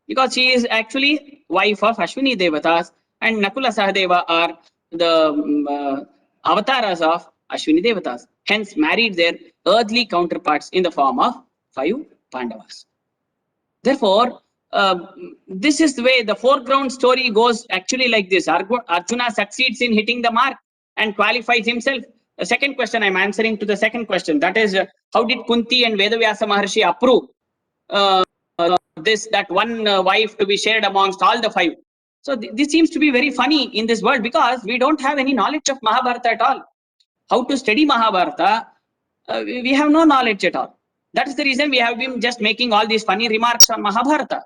because she is actually wife of Ashwini Devatas, and Nakula Sahadeva are the avatars of Ashwini Devatas, hence married their earthly counterparts in the form of 5 Pandavas. Therefore, this is the way the foreground story goes actually like this. Arjuna succeeds in hitting the mark and qualifies himself. The second question, I'm answering to the second question. That is, how did Kunti and VYASA Maharshi approve that one wife to be shared amongst all the 5? So this seems to be very funny in this world, because we don't have any knowledge of Mahabharata at all. How to study Mahabharata, we have no knowledge at all. That is the reason we have been just making all these funny remarks on Mahabharata.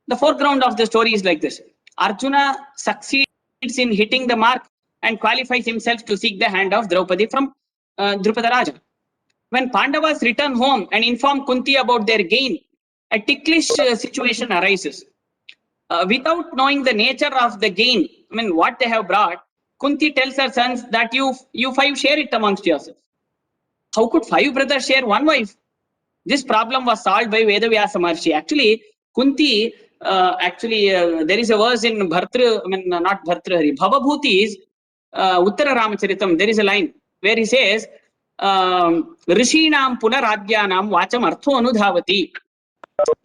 The foreground of the story is like this. Arjuna succeeds in hitting the mark and qualifies himself to seek the hand of Draupadi from Drupada Raja. When Pandavas return home and inform Kunti about their gain, a ticklish situation arises. Without knowing the nature of the gain, what they have brought, Kunti tells her sons that you 5 share it amongst yourselves. How could 5 brothers share one wife? This problem was solved by VYASA Maharshi. Actually, Kunti, there is a verse in not Bhartrahari, Bhavabhutis, Uttara Ramacharitam, there is a line where he says, Rishinam Punaradhyanam Vacham Artho Anudhavati.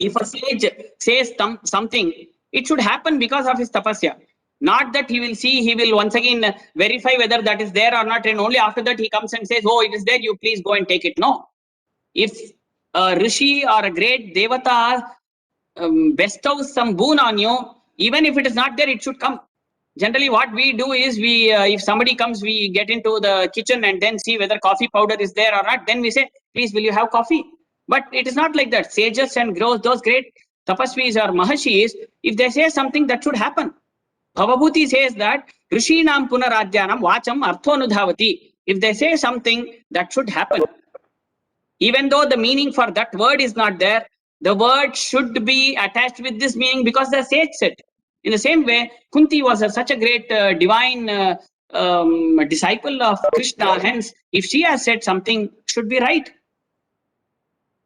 If a sage says something, it should happen because of his tapasya. Not that he will once again verify whether that is there or not, and only after that he comes and says, oh, it is there, you please go and take it. No. If a rishi or a great devata bestows some boon on you, even if it is not there, it should come. Generally, what we do is, if somebody comes, we get into the kitchen and then see whether coffee powder is there or not. Then we say, please, will you have coffee? But it is not like that. Sages and those great tapasvis or mahashis, if they say something, that should happen. Bhavabhuti says that Rishinam Punaradhyanam Vacham Artho Anudhavati. If they say something, that should happen. Even though the meaning for that word is not there, the word should be attached with this meaning, because the sage said. In the same way, Kunti was such a great divine disciple of Krishna. Hence, if she has said something, should be right.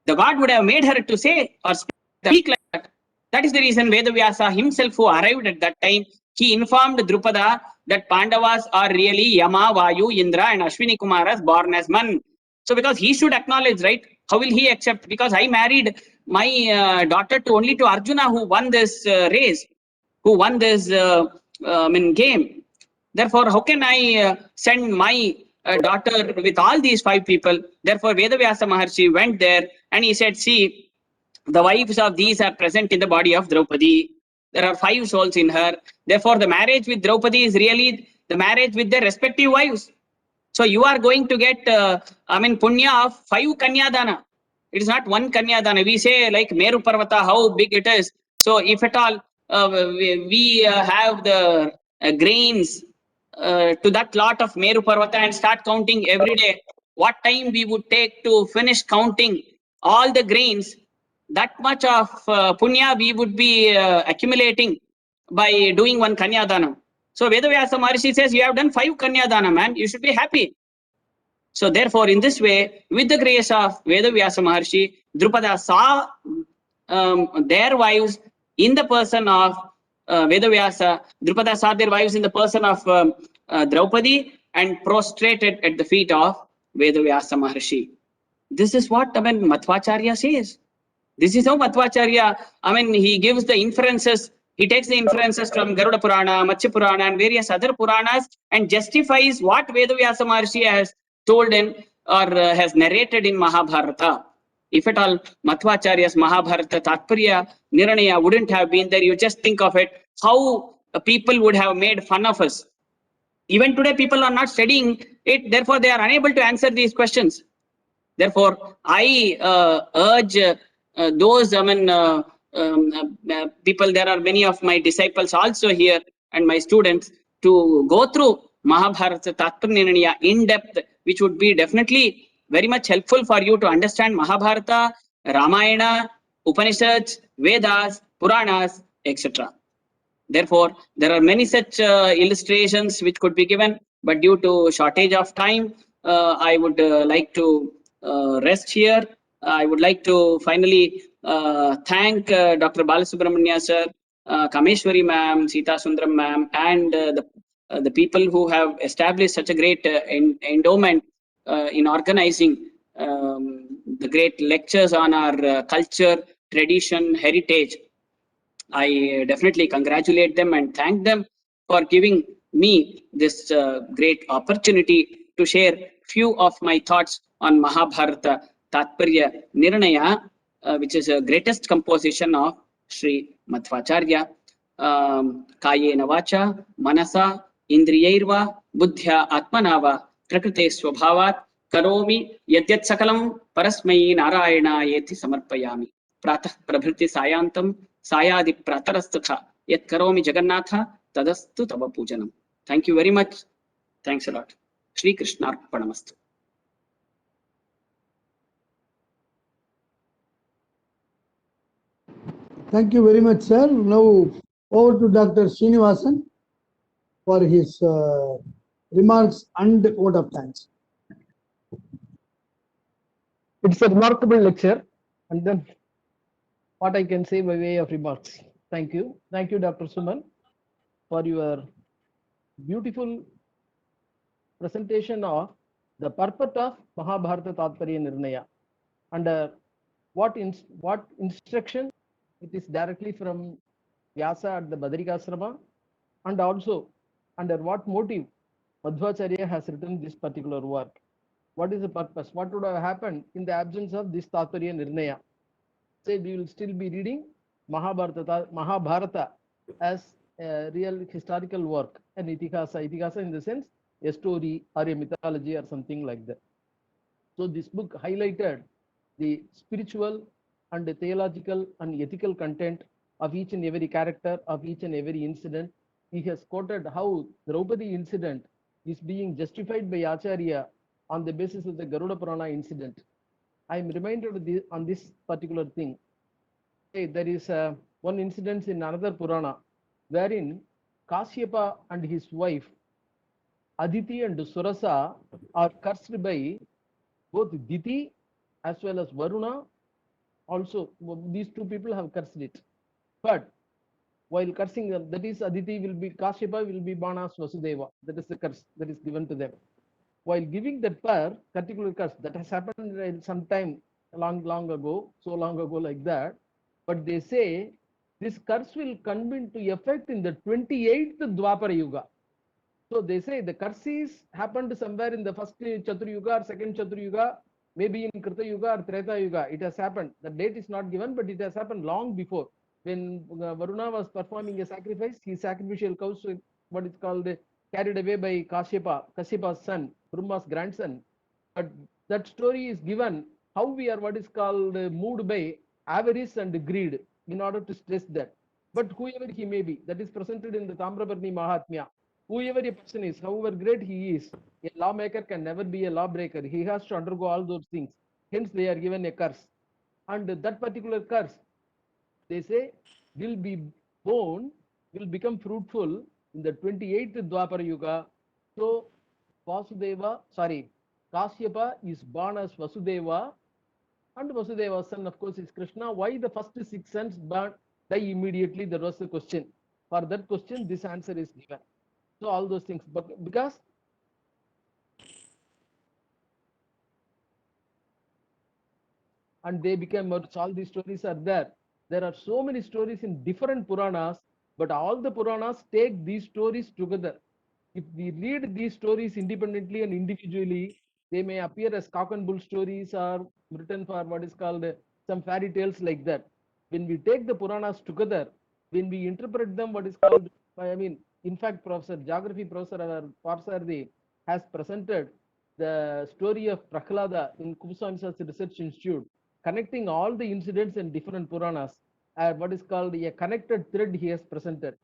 The God would have made her to say or speak like that. That is the reason VYASA himself, who arrived at that time, he informed Drupada that Pandavas are really Yama, Vayu, Indra and Ashwini Kumaras born as man. So because he should acknowledge, right? How will he accept? Because I married my daughter only to Arjuna, who won this race, who won this game. Therefore, how can I send my daughter with all these 5 people? Therefore, VYASA Maharshi went there and he said, see, The wives of these are present in the body of Draupadi. There are 5 souls in her. Therefore, the marriage with Draupadi is really the marriage with their respective wives. So you are going to get, punya of 5 Kanyadana. It is not one Kanyadana. We say like Meru Parvata, how big it is. So if at all we have the grains to that lot of Meru Parvata and start counting every day, what time we would take to finish counting all the grains, that much of punya we would be accumulating by doing one Kanyadana. So Vedavyasa Maharishi says, you have done 5 Kanyadana, man. You should be happy. So therefore, in this way, with the grace of Vedavyasa Maharshi, Drupada saw their wives in the person of Vedavyasa. Drupada saw their wives in the person of Draupadi and prostrated at the feet of Vedavyasa Maharshi. This is what Madhvacharya says. This is how Madhvacharya, he gives the inferences. He takes the inferences from Garuda Purana, Matsya Purana, and various other Puranas and justifies what Vedavyasa Maharshi has told in or has narrated in Mahabharata. If at all Madhvacharya's Mahabharata Tatparya Nirnaya wouldn't have been there, you just think of it, how people would have made fun of us. Even today, people are not studying it, therefore, they are unable to answer these questions. Therefore, I urge those, people, there are many of my disciples also here and my students to go through Mahabharata Tatparya in depth, which would be definitely very much helpful for you to understand Mahabharata, Ramayana, Upanishads, Vedas, Puranas, etc. Therefore, there are many such illustrations which could be given, but due to shortage of time, I would like to rest here. I would like to finally thank Dr. Balasubramanya sir, Kameshwari ma'am, Sita Sundaram ma'am, and the people who have established such a great endowment in organizing the great lectures on our culture, tradition, heritage. I definitely congratulate them and thank them for giving me this great opportunity to share few of my thoughts on Mahabharata Tatparya Nirnaya, which is the greatest composition of Sri Madhvacharya. Kayena vacha, manasa, indriyairva, buddhya atmanava, prakrite swabhavat, karomi yadyat sakalam parasmai narayana yeti samarpayami. Pratah prabhriti sayantam Sayadi Pratarastutha Yet Karomi Jagannatha Tadastu Tava Pujanam. Thank you very much. Thanks a lot. Shri Krishna Arpanamastu. Thank you very much, sir. Now over to Dr. Srinivasan for his remarks and vote of thanks. It's a remarkable lecture, and then what I can say by way of remarks. Thank you. Thank you, Dr. Suman, for your beautiful presentation of the purport of Mahabharata Tatparya Nirnaya. Under what instruction? It is directly from Vyasa at the Badrikasrama, and also under what motive Madhvacharya has written this particular work. What is the purpose? What would have happened in the absence of this Tatparya Nirnaya? Say we will still be reading Mahabharata as a real historical work, an itihasa in the sense a story or a mythology or something like that. So this book highlighted the spiritual and the theological and ethical content of each and every character, of each and every incident. He has quoted how Draupadi incident is being justified by Acharya on the basis of the Garuda Purana incident. I am reminded on this particular thing. There is one incident in another Purana wherein Kashyapa and his wife Aditi and Surasa are cursed by both Diti as well as Varuna. Also, these two people have cursed it. But while cursing them, that is Aditi will be, Kashyapa will be Banas Vasudeva. That is the curse that is given to them. While giving that particular curse, that has happened sometime long ago, so long ago like that. But they say this curse will come into effect in the 28th Dwapara Yuga. So they say the curses happened somewhere in the first Chatur Yuga or second Chatur Yuga, maybe in Krita Yuga or Treta Yuga, it has happened. The date is not given, but it has happened long before. When Varuna was performing a sacrifice, his sacrificial cows, what is called, carried away by Kashypa's son, Brahma's grandson. But that story is given how we are what is called moved by avarice and greed in order to stress that. But whoever he may be, that is presented in the Tamrabarni Mahatmya. Whoever a person is, however great he is, a lawmaker can never be a lawbreaker. He has to undergo all those things. Hence, they are given a curse. And that particular curse, they say, will be born, will become fruitful in the 28th Dwapara Yuga. So, Kashyapa is born as Vasudeva, and Vasudeva's son, of course, is Krishna. Why the first 6 sons die immediately? There was a question. For that question, this answer is given. So all those things, but because and they became, all these stories are there. There are so many stories in different Puranas, but all the Puranas take these stories together. If we read these stories independently and individually, they may appear as cock and bull stories or written for what is called some fairy tales like that. When we take the Puranas together, when we interpret them, what is called, I mean, in fact, geography professor Parsardi has presented the story of Prahlada in Kumswami Research Institute, connecting all the incidents in different Puranas, what is called a connected thread he has presented.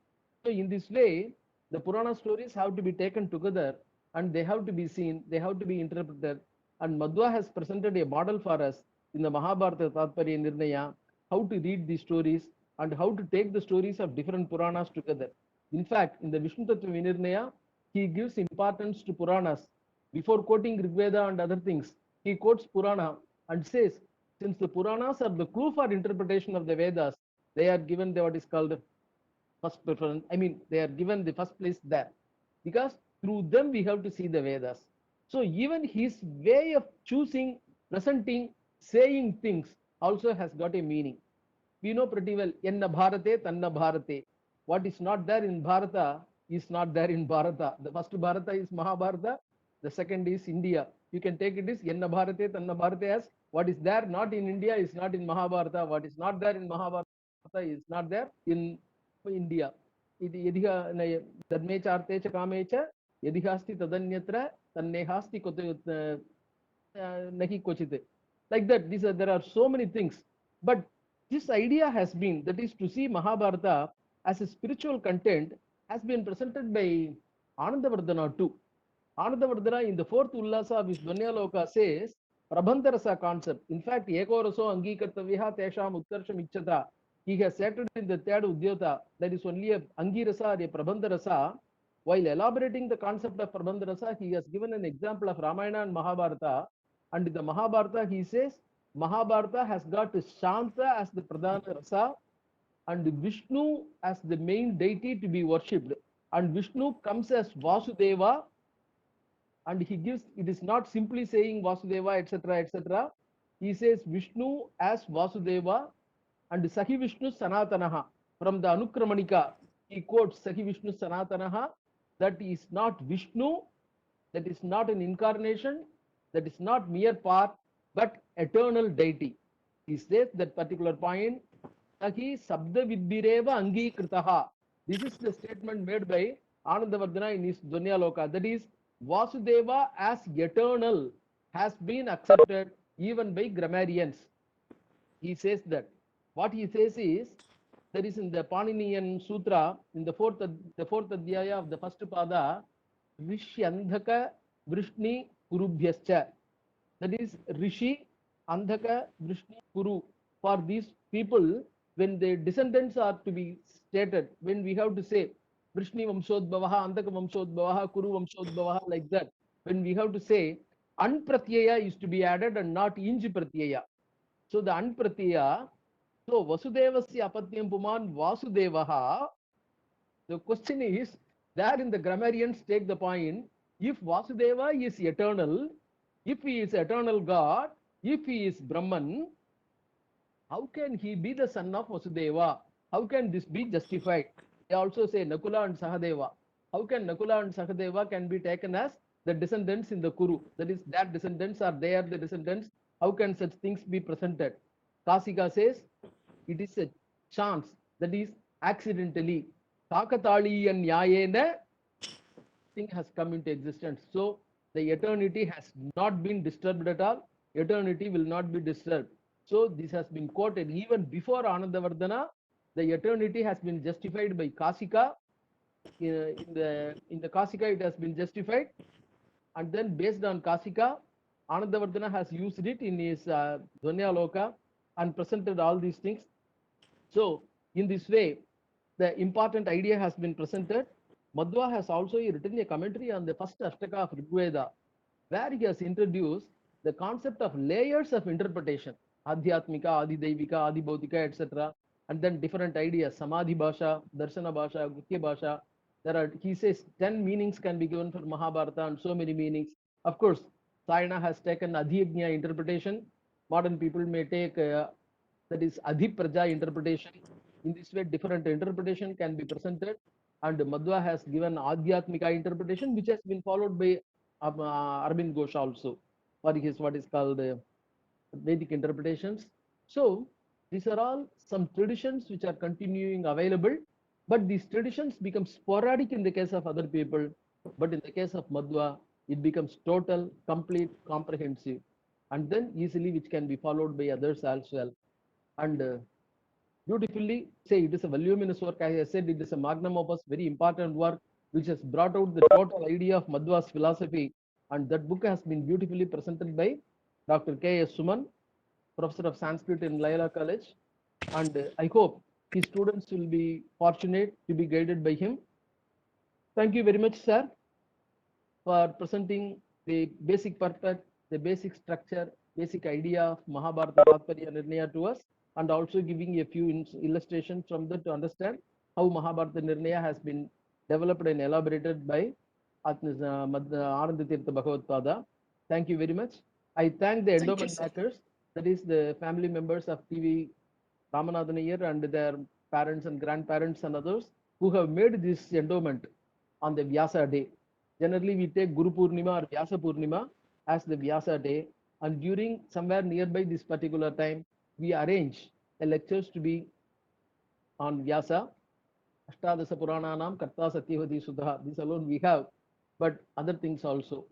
So in this way, the Purana stories have to be taken together and they have to be seen, they have to be interpreted. And Madhva has presented a model for us in the Mahabharata Tatparya Nirnaya, how to read these stories and how to take the stories of different Puranas together. In fact, in the Vishnu Tattva Vinirnaya, he gives importance to Puranas. Before quoting Rigveda and other things, he quotes Purana and says, since the Puranas are the clue for interpretation of the Vedas, they are given what is called first preference. I mean, they are given the first place there because through them we have to see the Vedas. So even his way of choosing, presenting, saying things also has got a meaning. We know pretty well, Enna Bharate, Tanna Bharate. What is not there in Bharata is not there in Bharata. The first Bharata is Mahabharata, the second is India. You can take it as Enna Bharate, Tanna Bharate as what is there not in India is not in Mahabharata. What is not there in Mahabharata is not there in India. Dharme cha arte cha kame cha yadihasti tadanyatra tannehasti nahi kochite. Like that, there are so many things. But this idea has been, that is to see Mahabharata as a spiritual content, has been presented by Anandavardhana too. Anandavardhana in the fourth Ullasa of his Dvanyaloka says, Prabandharasa concept. In fact, Ekoraso Angikartavyaha Tesham Utkarsham Ichchata. He has stated in the third Udyota, that is only a Angirasa or a Prabandharasa. While elaborating the concept of Prabandharasa, he has given an example of Ramayana and Mahabharata. And in the Mahabharata, he says, Mahabharata has got Shanta as the Pradhana Rasa and Vishnu as the main deity to be worshipped. And Vishnu comes as Vasudeva, and he gives, it is not simply saying Vasudeva, etc., etc. He says Vishnu as Vasudeva and Sahi Vishnu Sanatanaha. From the Anukramanika, he quotes Sahi Vishnu Sanatanaha, that is not Vishnu, that is not an incarnation, that is not mere part, but eternal deity. He says that particular point, Sahi Sabda Vidbireva Angi Kritaha. This is the statement made by Anandavardhana in his Dvanyaloka. That is, Vasudeva as eternal has been accepted even by grammarians. He says that. What he says is, there is in the Paninian Sutra, in the fourth adhyaya of the first pada, Rishi Andhaka Vrishni Kurubhyascha. That is Rishi, Andhaka, Vrishni, Kuru. For these people, when their descendants are to be stated, when we have to say Vrishni Vamshodbhavaha, Andhaka Vamshodbhavaha, Kuru Vamshodbhavaha, like that, when we have to say, An Pratyaya is to be added and not Inj Pratyaya. So the An Pratyaya, so Vasudevasya Apatyam Puman Vasudevaha. The question is, there in the grammarians take the point, if Vasudeva is eternal, if he is eternal God, if he is Brahman, how can he be the son of Vasudeva? How can this be justified? They also say Nakula and Sahadeva. How can Nakula and Sahadeva can be taken as the descendants in the Kuru? That is, their descendants are the descendants How can such things be presented? Kasika says it is a chance, that is accidentally. Kakatali and Nyayena thing has come into existence. So the eternity has not been disturbed at all. Eternity will not be disturbed. So this has been quoted even before Anandavardhana. The eternity has been justified by Kasika. In the Kasika, it has been justified, and then based on Kasika, Anandavardhana has used it in his Dhvanyaloka and presented all these things. So in this way, the important idea has been presented. Madhva has also written a commentary on the first Ashtaka of Rigveda, where he has introduced the concept of layers of interpretation, Adhyatmika, Adidaivika, Adibhautika, etc. And then different ideas, Samadhi Bhasha, Darshana Bhasha, Gutya Bhasha. There are, he says, 10 meanings can be given for Mahabharata and so many meanings. Of course, Sayana has taken Adhyagnya interpretation. Modern people may take that is Adhipraja interpretation. In this way, different interpretation can be presented. And Madhva has given Adhyatmika interpretation, which has been followed by Arvind Ghosh also, for his what is called Vedic interpretations. So these are all some traditions which are continuing available, but these traditions become sporadic in the case of other people. But in the case of Madhva, it becomes total, complete, comprehensive, and then easily which can be followed by others as well. And beautifully say it is a voluminous work. As I said, it is a magnum opus, very important work, which has brought out the total idea of Madhva's philosophy. And that book has been beautifully presented by Dr. K.S. Suman, professor of Sanskrit in Laila College. And I hope his students will be fortunate to be guided by him. Thank you very much, sir, for presenting the basic purpose, the basic structure, basic idea of Mahabharata, tatparya, nirnaya to us, and also giving a few illustrations from that to understand how Mahabharata nirnaya has been developed and elaborated by Anandatirtha Bhagavatpada. Thank you very much. I thank the endowment backers, that is the family members of TV Ramanathan Iyer and their parents and grandparents and others who have made this endowment on the Vyasa day. Generally, we take Guru Purnima or Vyasa Purnima as the Vyasa day, and during somewhere nearby this particular time, we arrange the lectures to be on Vyasa, Ashtadasa Purananam, Karta Satyavati Sudha. This alone we have, but other things also.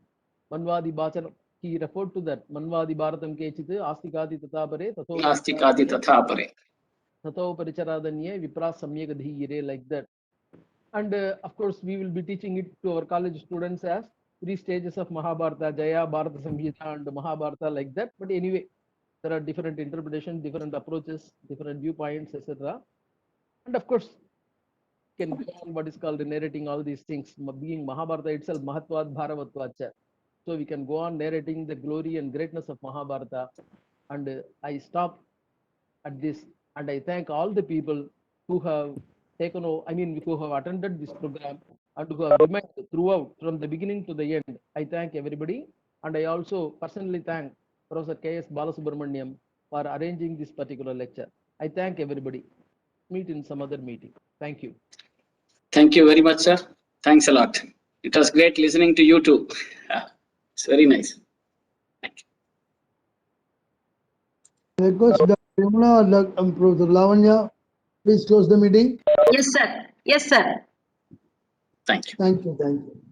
Manvadi Bachana, he referred to that. Manvadi Bharatam Kechit, Astikati Tatapare, Astikati Tathapare. Tato Paricharadanye, Vipra Samyagadhire, like that. And of course, we will be teaching it to our college students as 3 stages of Mahabharata, Jaya, Bharata Samhita, and Mahabharata, like that. But anyway, there are different interpretations, different approaches, different viewpoints, etc. And of course, can go on what is called narrating all these things, being Mahabharata itself, Mahatvad Bharavatvacha. So we can go on narrating the glory and greatness of Mahabharata. And I stop at this, and I thank all the people who have taken, who have attended this program and who have remained throughout from the beginning to the end. I thank everybody, and I also personally thank Professor K.S. Balasubramaniam for arranging this particular lecture. I thank everybody. Meet in some other meeting. Thank you. Thank you very much, sir. Thanks a lot. It was great listening to you too. It's very nice. Thank you. Request Dr. Yamuna or Professor Lavanya, please close the meeting. Yes, sir. Yes, sir. Thank you. Thank you. Thank you.